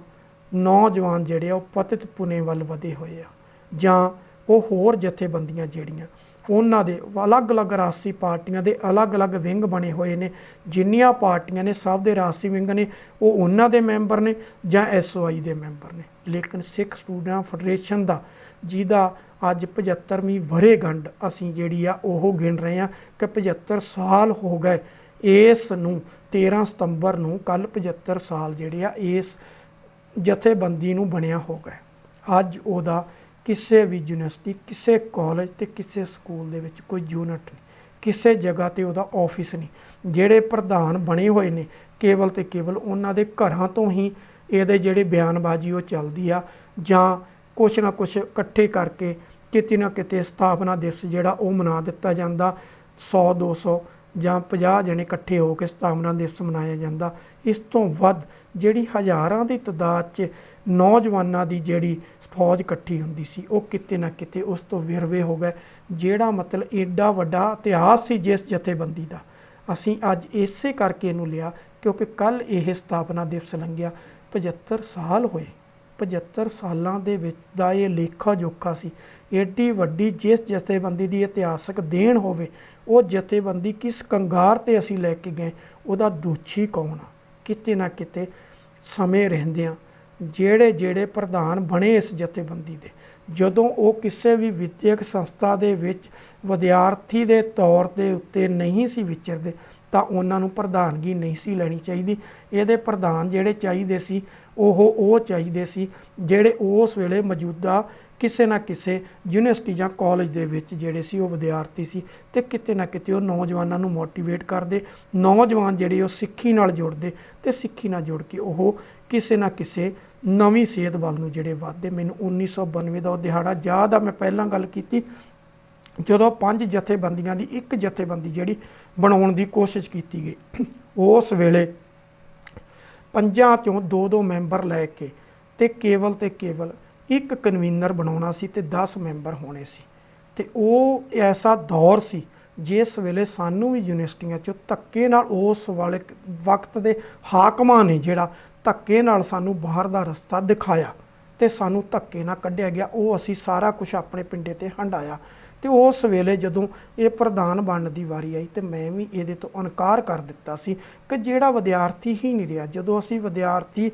ਨੌਜਵਾਨ ਜਿਹੜੇ ਆ ਉਹ ਪਤਿਤ ਪੁਨੇ ਵੱਲ ਵਧੇ ਹੋਏ ਆ, ਜਾਂ ਉਹ ਹੋਰ ਜਥੇਬੰਦੀਆਂ ਜਿਹੜੀਆਂ ਉਹਨਾਂ ਦੇ ਅਲੱਗ-ਅਲੱਗ ਰਾਜਸੀ ਪਾਰਟੀਆਂ ਦੇ ਅਲੱਗ-ਅਲੱਗ ਵਿੰਗ ਬਣੇ ਹੋਏ ਨੇ। ਜਿੰਨੀਆਂ ਪਾਰਟੀਆਂ ਨੇ ਸਭ ਦੇ ਰਾਜਸੀ ਵਿੰਗ ਨੇ ਉਹ ਉਹਨਾਂ ਦੇ ਮੈਂਬਰ ਨੇ ਜਾਂ SOI ਦੇ ਮੈਂਬਰ ਨੇ। ਲੇਕਿਨ ਸਿੱਖ ਸਟੂਡੈਂਟ ਫੈਡਰੇਸ਼ਨ ਦਾ ਜਿਹਦਾ ਅੱਜ 75ਵੀਂ ਵਰ੍ਹੇਗੰਢ ਅਸੀਂ ਜਿਹੜੀ ਆ ਉਹ ਗਿਣ ਰਹੇ ਹਾਂ ਕਿ 75 ਸਾਲ ਹੋ ਗਏ ਇਸ ਨੂੰ। 13 ਸਤੰਬਰ ਨੂੰ ਕੱਲ੍ਹ 75 ਸਾਲ ਜਿਹੜੇ ਆ ਇਸ ਜਥੇਬੰਦੀ ਨੂੰ ਬਣਿਆ ਹੋ ਗਏ। ਅੱਜ ਉਹਦਾ ਕਿਸੇ ਵੀ ਯੂਨੀਵਰਸਿਟੀ, ਕਿਸੇ ਕਾਲਜ ਤੇ ਕਿਸੇ ਸਕੂਲ ਦੇ ਵਿੱਚ ਕੋਈ ਯੂਨਿਟ ਨਹੀਂ, ਕਿਸੇ ਜਗ੍ਹਾ ਤੇ ਉਹਦਾ ਆਫਿਸ ਨਹੀਂ। ਜਿਹੜੇ ਪ੍ਰਧਾਨ ਬਣੇ ਹੋਏ ਨੇ ਕੇਵਲ ਤੇ ਕੇਵਲ ਉਹਨਾਂ ਦੇ ਘਰਾਂ ਤੋਂ ਹੀ ਇਹਦੇ ਜਿਹੜੇ ਬਿਆਨਬਾਜ਼ੀ ਉਹ ਚੱਲਦੀ ਆ, ਜਾਂ ਕੁਛ ਨਾ ਕੁਛ ਇਕੱਠੇ ਕਰਕੇ ਕਿਤੇ ਨਾ ਕਿਤੇ ਸਥਾਪਨਾ ਦਿਵਸ ਜਿਹੜਾ ਉਹ ਮਨਾ ਦਿੱਤਾ ਜਾਂਦਾ। 100-200 ਜਾਂ 50 ਜਣੇ ਇਕੱਠੇ ਹੋ ਕੇ ਸਥਾਪਨਾ ਦਿਵਸ ਮਨਾਇਆ ਜਾਂਦਾ। ਇਸ ਤੋਂ ਵੱਧ ਜਿਹੜੀ ਹਜ਼ਾਰਾਂ ਦੀ ਤਾਦਾਦ 'ਚ ਨੌਜਵਾਨਾਂ ਦੀ ਜਿਹੜੀ ਫੌਜ ਇਕੱਠੀ ਹੁੰਦੀ ਸੀ ਉਹ ਕਿਤੇ ਨਾ ਕਿਤੇ ਉਸ ਤੋਂ ਵਿਰਵੇ ਹੋ ਗਏ। ਜਿਹੜਾ ਮਤਲਬ ਏਡਾ ਵੱਡਾ ਇਤਿਹਾਸ ਸੀ ਜਿਸ ਜਥੇਬੰਦੀ ਦਾ, ਅਸੀਂ ਅੱਜ ਇਸੇ ਕਰਕੇ ਇਹਨੂੰ ਲਿਆ ਕਿਉਂਕਿ ਕੱਲ੍ਹ ਇਹ ਸਥਾਪਨਾ ਦਿਵਸ ਲੰਘਿਆ। 75 ਸਾਲ ਹੋਏ। 75 ਸਾਲਾਂ ਦੇ ਵਿੱਚ ਦਾ ਇਹ ਲੇਖਾ ਜੋਖਾ ਸੀ। ਏਡੀ ਵੱਡੀ ਜਿਸ ਜਥੇਬੰਦੀ ਦੀ ਇਤਿਹਾਸਕ ਦੇਣ ਹੋਵੇ, ਉਹ ਜਥੇਬੰਦੀ ਕਿਸ ਕੰਗਾਰ 'ਤੇ ਅਸੀਂ ਲੈ ਕੇ ਗਏ, ਉਹਦਾ ਦੋਸ਼ੀ ਕੌਣ ਆ? ਕਿਤੇ ਨਾ ਕਿਤੇ ਸਮੇਂ ਰਹਿੰਦਿਆਂ ਜਿਹੜੇ ਪ੍ਰਧਾਨ ਬਣੇ ਇਸ ਜਥੇਬੰਦੀ ਦੇ, ਜਦੋਂ ਉਹ ਕਿਸੇ ਵੀ ਵਿੱਦਿਅਕ ਸੰਸਥਾ ਦੇ ਵਿੱਚ ਵਿਦਿਆਰਥੀ ਦੇ ਤੌਰ ਦੇ ਉੱਤੇ ਨਹੀਂ ਸੀ ਵਿਚਰਦੇ ਤਾਂ ਉਹਨਾਂ ਨੂੰ ਪ੍ਰਧਾਨਗੀ ਨਹੀਂ ਸੀ ਲੈਣੀ ਚਾਹੀਦੀ। ਇਹਦੇ ਪ੍ਰਧਾਨ ਜਿਹੜੇ ਚਾਹੀਦੇ ਸੀ ਉਹ ਚਾਹੀਦੇ ਸੀ ਜਿਹੜੇ ਉਸ ਵੇਲੇ ਮੌਜੂਦਾ ਕਿਸੇ ਨਾ ਕਿਸੇ ਯੂਨੀਵਰਸਿਟੀ ਜਾਂ ਕਾਲਜ ਦੇ ਵਿੱਚ ਜਿਹੜੇ ਸੀ ਉਹ ਵਿਦਿਆਰਥੀ ਸੀ ਅਤੇ ਕਿਤੇ ਨਾ ਕਿਤੇ ਉਹ ਨੌਜਵਾਨਾਂ ਨੂੰ ਮੋਟੀਵੇਟ ਕਰਦੇ। ਨੌਜਵਾਨ ਜਿਹੜੇ ਉਹ ਸਿੱਖੀ ਨਾਲ ਜੁੜਦੇ ਅਤੇ ਸਿੱਖੀ ਨਾਲ ਜੁੜ ਕੇ ਉਹ ਕਿਸੇ ਨਾ ਕਿਸੇ ਨਵੀਂ ਸੇਧ ਵੱਲ ਨੂੰ ਜਿਹੜੇ ਵੱਧਦੇ। ਮੈਨੂੰ 1992 ਦਾ ਉਹ ਦਿਹਾੜਾ ਯਾਦ ਆ। ਮੈਂ ਪਹਿਲਾਂ ਗੱਲ ਕੀਤੀ ਜਦੋਂ 5 ਜਥੇਬੰਦੀਆਂ ਦੀ ਇੱਕ ਜਥੇਬੰਦੀ ਜਿਹੜੀ ਬਣਾਉਣ ਦੀ ਕੋਸ਼ਿਸ਼ ਕੀਤੀ ਗਈ, ਉਸ ਵੇਲੇ 5 ਚੋਂ 2-2 ਮੈਂਬਰ ਲੈ ਕੇ ਤੇ ਕੇਵਲ ਇੱਕ ਕਨਵੀਨਰ ਬਣਾਉਣਾ ਸੀ ਤੇ 10 ਮੈਂਬਰ ਹੋਣੇ ਸੀ। ਤੇ ਉਹ ਐਸਾ ਦੌਰ ਸੀ ਜਿਸ ਵੇਲੇ ਸਾਨੂੰ ਵੀ ਯੂਨੀਵਰਸਿਟੀਆਂ 'ਚੋਂ ਧੱਕੇ ਨਾਲ ਉਸ ਵਾਲੇ ਵਕਤ ਦੇ ਹਾਕਮਾਂ ਨੇ ਜਿਹੜਾ ਧੱਕੇ ਨਾਲ ਸਾਨੂੰ ਬਾਹਰ ਦਾ ਰਸਤਾ ਦਿਖਾਇਆ ਤੇ ਸਾਨੂੰ ਧੱਕੇ ਨਾਲ ਕੱਢਿਆ ਗਿਆ। ਉਹ ਅਸੀਂ ਸਾਰਾ ਕੁਝ ਆਪਣੇ ਪਿੰਡੇ 'ਤੇ ਹੰਡਾਇਆ। ਤੇ ਉਸ ਵੇਲੇ ਜਦੋਂ ਇਹ ਪ੍ਰਧਾਨ ਬਣਨ ਦੀ ਵਾਰੀ ਆਈ ਤੇ ਮੈਂ ਵੀ ਇਹਦੇ ਤੋਂ ਇਨਕਾਰ ਕਰ ਦਿੱਤਾ ਸੀ ਕਿ ਜਿਹੜਾ ਵਿਦਿਆਰਥੀ ਹੀ ਨਹੀਂ ਰਿਹਾ। ਜਦੋਂ ਅਸੀਂ ਵਿਦਿਆਰਥੀ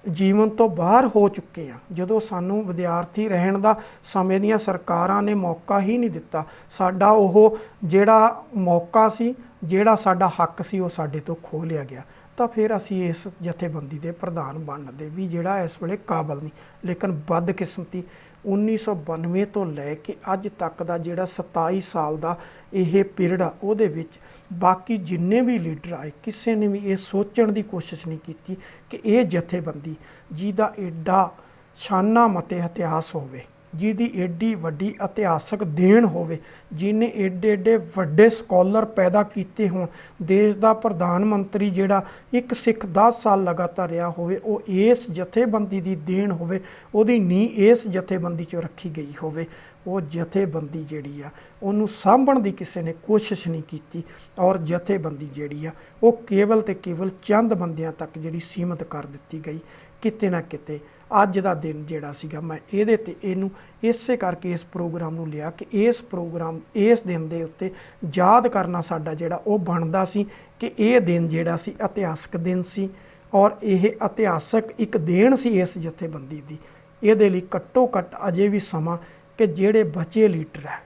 ਜੀਵਨ ਤੋਂ ਬਾਹਰ ਹੋ ਚੁੱਕੇ ਹਾਂ, ਜਦੋਂ ਸਾਨੂੰ ਵਿਦਿਆਰਥੀ ਰਹਿਣ ਦਾ ਸਮੇਂ ਦੀਆਂ ਸਰਕਾਰਾਂ ਨੇ ਮੌਕਾ ਹੀ ਨਹੀਂ ਦਿੱਤਾ, ਸਾਡਾ ਉਹ ਜਿਹੜਾ ਮੌਕਾ ਸੀ, ਜਿਹੜਾ ਸਾਡਾ ਹੱਕ ਸੀ, ਉਹ ਸਾਡੇ ਤੋਂ ਖੋਹ ਲਿਆ ਗਿਆ, ਤਾਂ ਫਿਰ ਅਸੀਂ ਇਸ ਜਥੇਬੰਦੀ ਦੇ ਪ੍ਰਧਾਨ ਬਣਨ ਦੇ ਵੀ ਜਿਹੜਾ ਇਸ ਵੇਲੇ ਕਾਬਲ ਨਹੀਂ। ਲੇਕਿਨ ਬਦਕਿਸਮਤੀ 1992 ਤੋਂ ਲੈ ਕੇ ਅੱਜ ਤੱਕ ਦਾ ਜਿਹੜਾ 27 ਸਾਲ ਦਾ ਇਹ ਪੀਰੀਅਡ ਆ, ਉਹਦੇ ਵਿੱਚ ਬਾਕੀ ਜਿੰਨੇ ਵੀ ਲੀਡਰ ਆਏ ਕਿਸੇ ਨੇ ਵੀ ਇਹ ਸੋਚਣ ਦੀ ਕੋਸ਼ਿਸ਼ ਨਹੀਂ ਕੀਤੀ ਕਿ ਇਹ ਜਥੇਬੰਦੀ ਜਿਹਦਾ ਏਡਾ ਸ਼ਾਨਾ ਮਤੇ ਇਤਿਹਾਸ ਹੋਵੇ, ਜਿਹਦੀ ਏਡੀ ਵੱਡੀ ਇਤਿਹਾਸਕ ਦੇਣ ਹੋਵੇ, ਜਿਹਨੇ ਏਡੇ ਵੱਡੇ ਸਕਾਲਰ ਪੈਦਾ ਕੀਤੇ ਹੋਣ, ਦੇਸ਼ ਦਾ ਪ੍ਰਧਾਨ ਮੰਤਰੀ ਜਿਹੜਾ ਇੱਕ ਸਿੱਖ 10 ਸਾਲ ਲਗਾਤਾਰ ਰਿਹਾ ਹੋਵੇ, ਉਹ ਇਸ ਜਥੇਬੰਦੀ ਦੀ ਦੇਣ ਹੋਵੇ, ਉਹਦੀ ਨੀਂਹ ਇਸ ਜਥੇਬੰਦੀ 'ਚੋਂ ਰੱਖੀ ਗਈ ਹੋਵੇ। ਉਹ ਜਥੇਬੰਦੀ ਜਿਹੜੀ ਆ ਉਹਨੂੰ ਸਾਂਭਣ ਦੀ ਕਿਸੇ ਨੇ ਕੋਸ਼ਿਸ਼ ਨਹੀਂ ਕੀਤੀ ਔਰ ਜਥੇਬੰਦੀ ਜਿਹੜੀ ਆ ਉਹ ਕੇਵਲ ਤੇ ਕੇਵਲ ਚੰਦ ਬੰਦਿਆਂ ਤੱਕ ਜਿਹੜੀ ਸੀਮਤ ਕਰ ਦਿੱਤੀ ਗਈ। ਕਿਤੇ ਨਾ ਕਿਤੇ ਅੱਜ ਦਾ ਦਿਨ ਜਿਹੜਾ ਸੀਗਾ, ਮੈਂ ਇਹਦੇ ਤੇ ਇਹਨੂੰ ਇਸੇ ਕਰਕੇ ਇਸ ਪ੍ਰੋਗਰਾਮ ਨੂੰ ਲਿਆ ਕਿ ਇਸ ਦਿਨ ਦੇ ਉੱਤੇ ਯਾਦ ਕਰਨਾ ਸਾਡਾ ਜਿਹੜਾ ਉਹ ਬਣਦਾ ਸੀ ਕਿ ਇਹ ਦਿਨ ਜਿਹੜਾ ਸੀ ਇਤਿਹਾਸਕ ਦਿਨ ਸੀ ਔਰ ਇਹ ਇਤਿਹਾਸਕ ਇੱਕ ਦੇਣ ਸੀ ਇਸ ਜਥੇਬੰਦੀ ਦੀ। ਇਹਦੇ ਲਈ ਘੱਟੋ ਘੱਟ ਅਜੇ ਵੀ ਸਮਾਂ ਕਿ ਜਿਹੜੇ ਬਚੇ ਲੀਡਰ ਹੈ,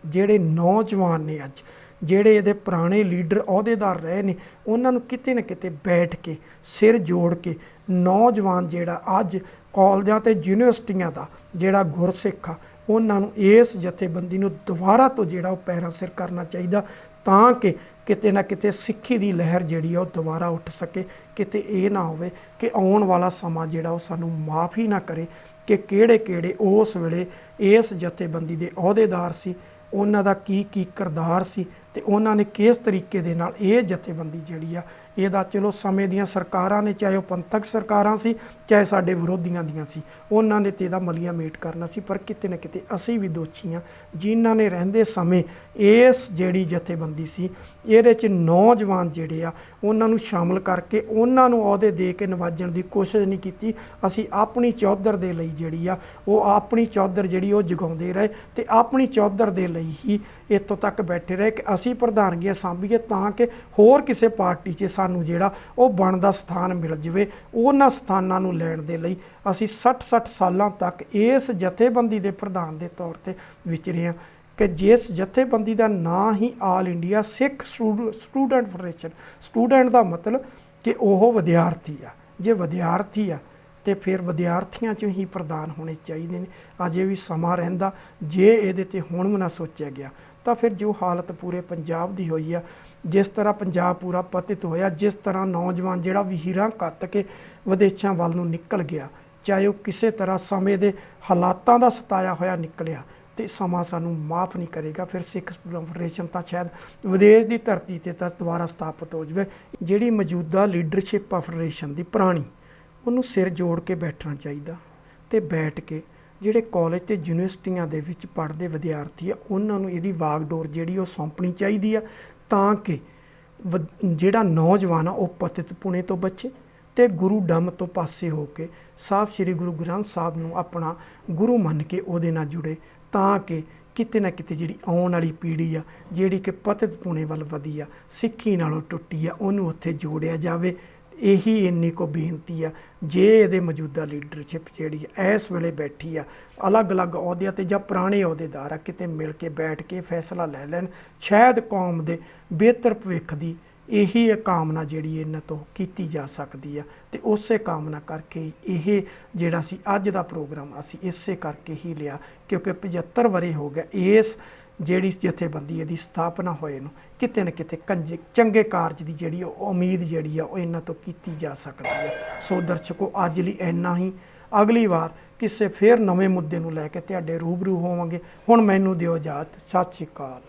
ਜਿਹੜੇ ਨੌਜਵਾਨ ਨੇ ਅੱਜ, ਜਿਹੜੇ ਇਹਦੇ ਪੁਰਾਣੇ ਲੀਡਰ ਅਹੁਦੇਦਾਰ ਰਹੇ ਨੇ, ਉਹਨਾਂ ਨੂੰ ਕਿਤੇ ਨਾ ਕਿਤੇ ਬੈਠ ਕੇ ਸਿਰ ਜੋੜ ਕੇ ਨੌਜਵਾਨ ਜਿਹੜਾ ਅੱਜ ਕਾਲਜਾਂ ਤੇ ਯੂਨੀਵਰਸਿਟੀਆਂ ਦਾ ਜਿਹੜਾ ਗੁਰਸਿੱਖ ਆ, ਉਹਨਾਂ ਨੂੰ ਇਸ ਜਥੇਬੰਦੀ ਨੂੰ ਦੁਬਾਰਾ ਤੋਂ ਜਿਹੜਾ ਉਹ ਪੈਰਾਂ ਸਿਰ ਕਰਨਾ ਚਾਹੀਦਾ ਤਾਂ ਕਿ ਕਿਤੇ ਨਾ ਕਿਤੇ ਸਿੱਖੀ ਦੀ ਲਹਿਰ ਜਿਹੜੀ ਆ ਉਹ ਦੁਬਾਰਾ ਉੱਠ ਸਕੇ। ਕਿਤੇ ਇਹ ਨਾ ਹੋਵੇ ਕਿ ਆਉਣ ਵਾਲਾ ਸਮਾਂ ਜਿਹੜਾ ਉਹ ਸਾਨੂੰ ਮਾਫ ਹੀ ਨਾ ਕਰੇ ਕਿ ਕਿਹੜੇ ਉਸ ਵੇਲੇ ਇਸ ਜਥੇਬੰਦੀ ਦੇ ਅਹੁਦੇਦਾਰ ਸੀ, ਉਹਨਾਂ ਦਾ ਕੀ ਕਿਰਦਾਰ ਸੀ ਤੇ ਉਹਨਾਂ ਨੇ ਕਿਸ ਤਰੀਕੇ ਦੇ ਨਾਲ ਇਹ ਜਥੇਬੰਦੀ ਜਿਹੜੀ ਆ ਇਹਦਾ, ਚਲੋ ਸਮੇਂ ਦੀਆਂ ਸਰਕਾਰਾਂ ਨੇ, ਚਾਹੇ ਉਹ ਪੰਥਕ ਸਰਕਾਰਾਂ ਸੀ ਚਾਹੇ ਸਾਡੇ ਵਿਰੋਧੀਆਂ ਦੀਆਂ ਸੀ, ਉਹਨਾਂ ਨੇ ਤੇ ਇਹਦਾ ਮਲੀਆ ਮੇਟ ਕਰਨਾ ਸੀ। ਪਰ ਕਿਤੇ ਨਾ ਕਿਤੇ ਅਸੀਂ ਵੀ ਦੋਸ਼ੀ ਹਾਂ ਜਿਨ੍ਹਾਂ ਨੇ ਰਹਿੰਦੇ ਸਮੇਂ ਇਸ ਜਿਹੜੀ ਜਥੇਬੰਦੀ ਸੀ ਇਹਦੇ 'ਚ ਨੌਜਵਾਨ ਜਿਹੜੇ ਆ ਉਹਨਾਂ ਨੂੰ ਸ਼ਾਮਲ ਕਰਕੇ ਉਹਨਾਂ ਨੂੰ ਅਹੁਦੇ ਦੇ ਕੇ ਨਵਾਜਣ ਦੀ ਕੋਸ਼ਿਸ਼ ਨਹੀਂ ਕੀਤੀ। ਅਸੀਂ ਆਪਣੀ ਚੌਧਰ ਦੇ ਲਈ ਜਿਹੜੀ ਆ ਉਹ ਆਪਣੀ ਚੌਧਰ ਜਿਹੜੀ ਉਹ ਜਗਾਉਂਦੇ ਰਹੇ ਤੇ ਆਪਣੀ ਚੌਧਰ ਦੇ ਲਈ ਹੀ ਇੱਥੋਂ ਤੱਕ ਬੈਠੇ ਰਹੇ ਕਿ ਅਸੀਂ ਪ੍ਰਧਾਨਗੀਆਂ ਸਾਂਭੀਏ ਤਾਂ ਕਿ ਹੋਰ ਕਿਸੇ ਪਾਰਟੀ 'ਚ ਸਾਨੂੰ ਜਿਹੜਾ ਉਹ ਬਣਦਾ ਸਥਾਨ ਮਿਲ ਜਾਵੇ। ਉਹਨਾਂ ਸਥਾਨਾਂ ਨੂੰ ਲੈਣ ਦੇ ਲਈ ਅਸੀਂ 60 ਸਾਲਾਂ ਤੱਕ ਇਸ ਜਥੇਬੰਦੀ ਦੇ ਪ੍ਰਧਾਨ ਦੇ ਤੌਰ ਤੇ ਵਿਚਰੇ ਹਾਂ ਕਿ ਜਿਸ ਜਥੇਬੰਦੀ ਦਾ ਨਾਂ ਹੀ ਆਲ ਇੰਡੀਆ ਸਿੱਖ ਸਟੂਡੈਂਟ ਫੈਡਰੇਸ਼ਨ, ਸਟੂਡੈਂਟ ਦਾ ਮਤਲਬ ਕਿ ਉਹ ਵਿਦਿਆਰਥੀ ਆ। ਜੇ ਵਿਦਿਆਰਥੀ ਆ ਤੇ ਫਿਰ ਵਿਦਿਆਰਥੀਆਂ 'ਚੋਂ ਹੀ ਪ੍ਰਧਾਨ ਹੋਣੇ ਚਾਹੀਦੇ ਨੇ। ਅਜੇ ਵੀ ਸਮਾਂ ਰਹਿੰਦਾ, ਜੇ ਇਹਦੇ 'ਤੇ ਹੁਣ ਵੀ ਨਾ ਸੋਚਿਆ ਗਿਆ ਤਾਂ ਫਿਰ ਜੋ ਹਾਲਤ ਪੂਰੇ ਪੰਜਾਬ ਦੀ ਹੋਈ ਆ, ਜਿਸ ਤਰ੍ਹਾਂ ਪੰਜਾਬ ਪੂਰਾ ਪਤਿਤ ਹੋਇਆ, ਜਿਸ ਤਰ੍ਹਾਂ ਨੌਜਵਾਨ ਜਿਹੜਾ ਵੀਰਾਂ ਕੱਤ ਕੇ ਵਿਦੇਸ਼ਾਂ ਵੱਲ ਨੂੰ ਨਿਕਲ ਗਿਆ, ਚਾਹੇ ਉਹ ਕਿਸੇ ਤਰ੍ਹਾਂ ਸਮੇਂ ਦੇ ਹਾਲਾਤਾਂ ਦਾ ਸਤਾਇਆ ਹੋਇਆ ਨਿਕਲਿਆ, ਤੇ ਸਮਾਂ ਸਾਨੂੰ ਮਾਫ ਨਹੀਂ ਕਰੇਗਾ। ਫਿਰ ਸਿੱਖ ਸਟੂਡੈਂਟ ਫੈਡਰੇਸ਼ਨ ਤਾਂ ਸ਼ਾਇਦ ਵਿਦੇਸ਼ ਦੀ ਧਰਤੀ ਤੇ ਤਾਂ ਦੁਬਾਰਾ ਸਥਾਪਿਤ ਹੋ ਜਾਵੇ। ਜਿਹੜੀ ਮੌਜੂਦਾ ਲੀਡਰਸ਼ਿਪ ਆ ਫੈਡਰੇਸ਼ਨ ਦੀ ਪੁਰਾਣੀ, ਉਹਨੂੰ ਸਿਰ ਜੋੜ ਕੇ ਬੈਠਣਾ ਚਾਹੀਦਾ ਤੇ ਬੈਠ ਕੇ ਜਿਹੜੇ ਕਾਲਜ ਤੇ ਯੂਨੀਵਰਸਿਟੀਆਂ ਦੇ ਵਿੱਚ ਪੜ੍ਹਦੇ ਵਿਦਿਆਰਥੀ ਆ ਉਹਨਾਂ ਨੂੰ ਇਹਦੀ ਵਾਗਡੋਰ ਜਿਹੜੀ ਉਹ ਸੌਂਪਣੀ ਚਾਹੀਦੀ ਆ ਤਾਂ ਕਿ ਜਿਹੜਾ ਨੌਜਵਾਨ ਆ ਉਹ ਪਤਿਤ ਪੁਣੇ ਤੋਂ ਬਚੇ ਤੇ ਗੁਰੂ ਡੰਮ ਤੋਂ ਪਾਸੇ ਹੋ ਕੇ ਸਾਹਿਬ ਸ੍ਰੀ ਗੁਰੂ ਗ੍ਰੰਥ ਸਾਹਿਬ ਨੂੰ ਆਪਣਾ ਗੁਰੂ ਮੰਨ ਕੇ ਉਹਦੇ ਨਾਲ ਜੁੜੇ, ਤਾਂ ਕਿ ਕਿਤੇ ਨਾ ਕਿਤੇ ਜਿਹੜੀ ਆਉਣ ਵਾਲੀ ਪੀੜ੍ਹੀ ਆ ਜਿਹੜੀ ਕਿ ਪਤਿਤ ਪੁਣੇ ਵੱਲ ਵਧੀ ਆ, ਸਿੱਖੀ ਨਾਲੋਂ ਟੁੱਟੀ ਆ, ਉਹਨੂੰ ਉੱਥੇ ਜੋੜਿਆ ਜਾਵੇ। ਇਹੀ ਇੰਨੀ ਕੋ ਬੇਨਤੀ ਆ। ਜੇ ਇਹਦੇ ਮੌਜੂਦਾ ਲੀਡਰਸ਼ਿਪ ਜਿਹੜੀ ਇਸ ਵੇਲੇ ਬੈਠੀ ਆ ਅਲੱਗ-ਅਲੱਗ ਅਹੁਦਿਆਂ 'ਤੇ ਜਾਂ ਪੁਰਾਣੇ ਅਹੁਦੇਦਾਰ ਆ, ਕਿਤੇ ਮਿਲ ਕੇ ਬੈਠ ਕੇ ਫੈਸਲਾ ਲੈ ਲੈਣ, ਸ਼ਾਇਦ ਕੌਮ ਦੇ ਬਿਹਤਰ ਭਵਿੱਖ ਦੀ ਇਹੀ ਕਾਮਨਾ ਜਿਹੜੀ ਇਹਨਾਂ ਤੋਂ ਕੀਤੀ ਜਾ ਸਕਦੀ ਆ। ਤੇ ਉਸੇ ਕਾਮਨਾ ਕਰਕੇ ਇਹ ਜਿਹੜਾ ਸੀ ਅੱਜ ਦਾ ਪ੍ਰੋਗਰਾਮ ਅਸੀਂ ਇਸੇ ਕਰਕੇ ਹੀ ਲਿਆ, ਕਿਉਂਕਿ 75 ਵਰ੍ਹੇ ਹੋ ਗਏ ਇਸ ਜਿਹੜੀ ਜਥੇਬੰਦੀ ਇਹਦੀ ਸਥਾਪਨਾ ਹੋਏ ਨੂੰ। ਕਿਤੇ ਨਾ ਕਿਤੇ ਚੰਗੇ ਕਾਰਜ ਦੀ ਜਿਹੜੀ ਉਹ ਉਮੀਦ ਜਿਹੜੀ ਆ ਉਹ ਇਹਨਾਂ ਤੋਂ ਕੀਤੀ ਜਾ ਸਕਦੀ ਹੈ। ਸੋ ਦਰਸ਼ਕੋ, ਅੱਜ ਲਈ ਇੰਨਾ ਹੀ। ਅਗਲੀ ਵਾਰ ਕਿਸੇ ਫੇਰ ਨਵੇਂ ਮੁੱਦੇ ਨੂੰ ਲੈ ਕੇ ਤੁਹਾਡੇ ਰੂਬਰੂ ਹੋਵਾਂਗੇ। ਹੁਣ ਮੈਨੂੰ ਦਿਓ ਇਜਾਜ਼ਤ। ਸਤਿ ਸ਼੍ਰੀ ਅਕਾਲ।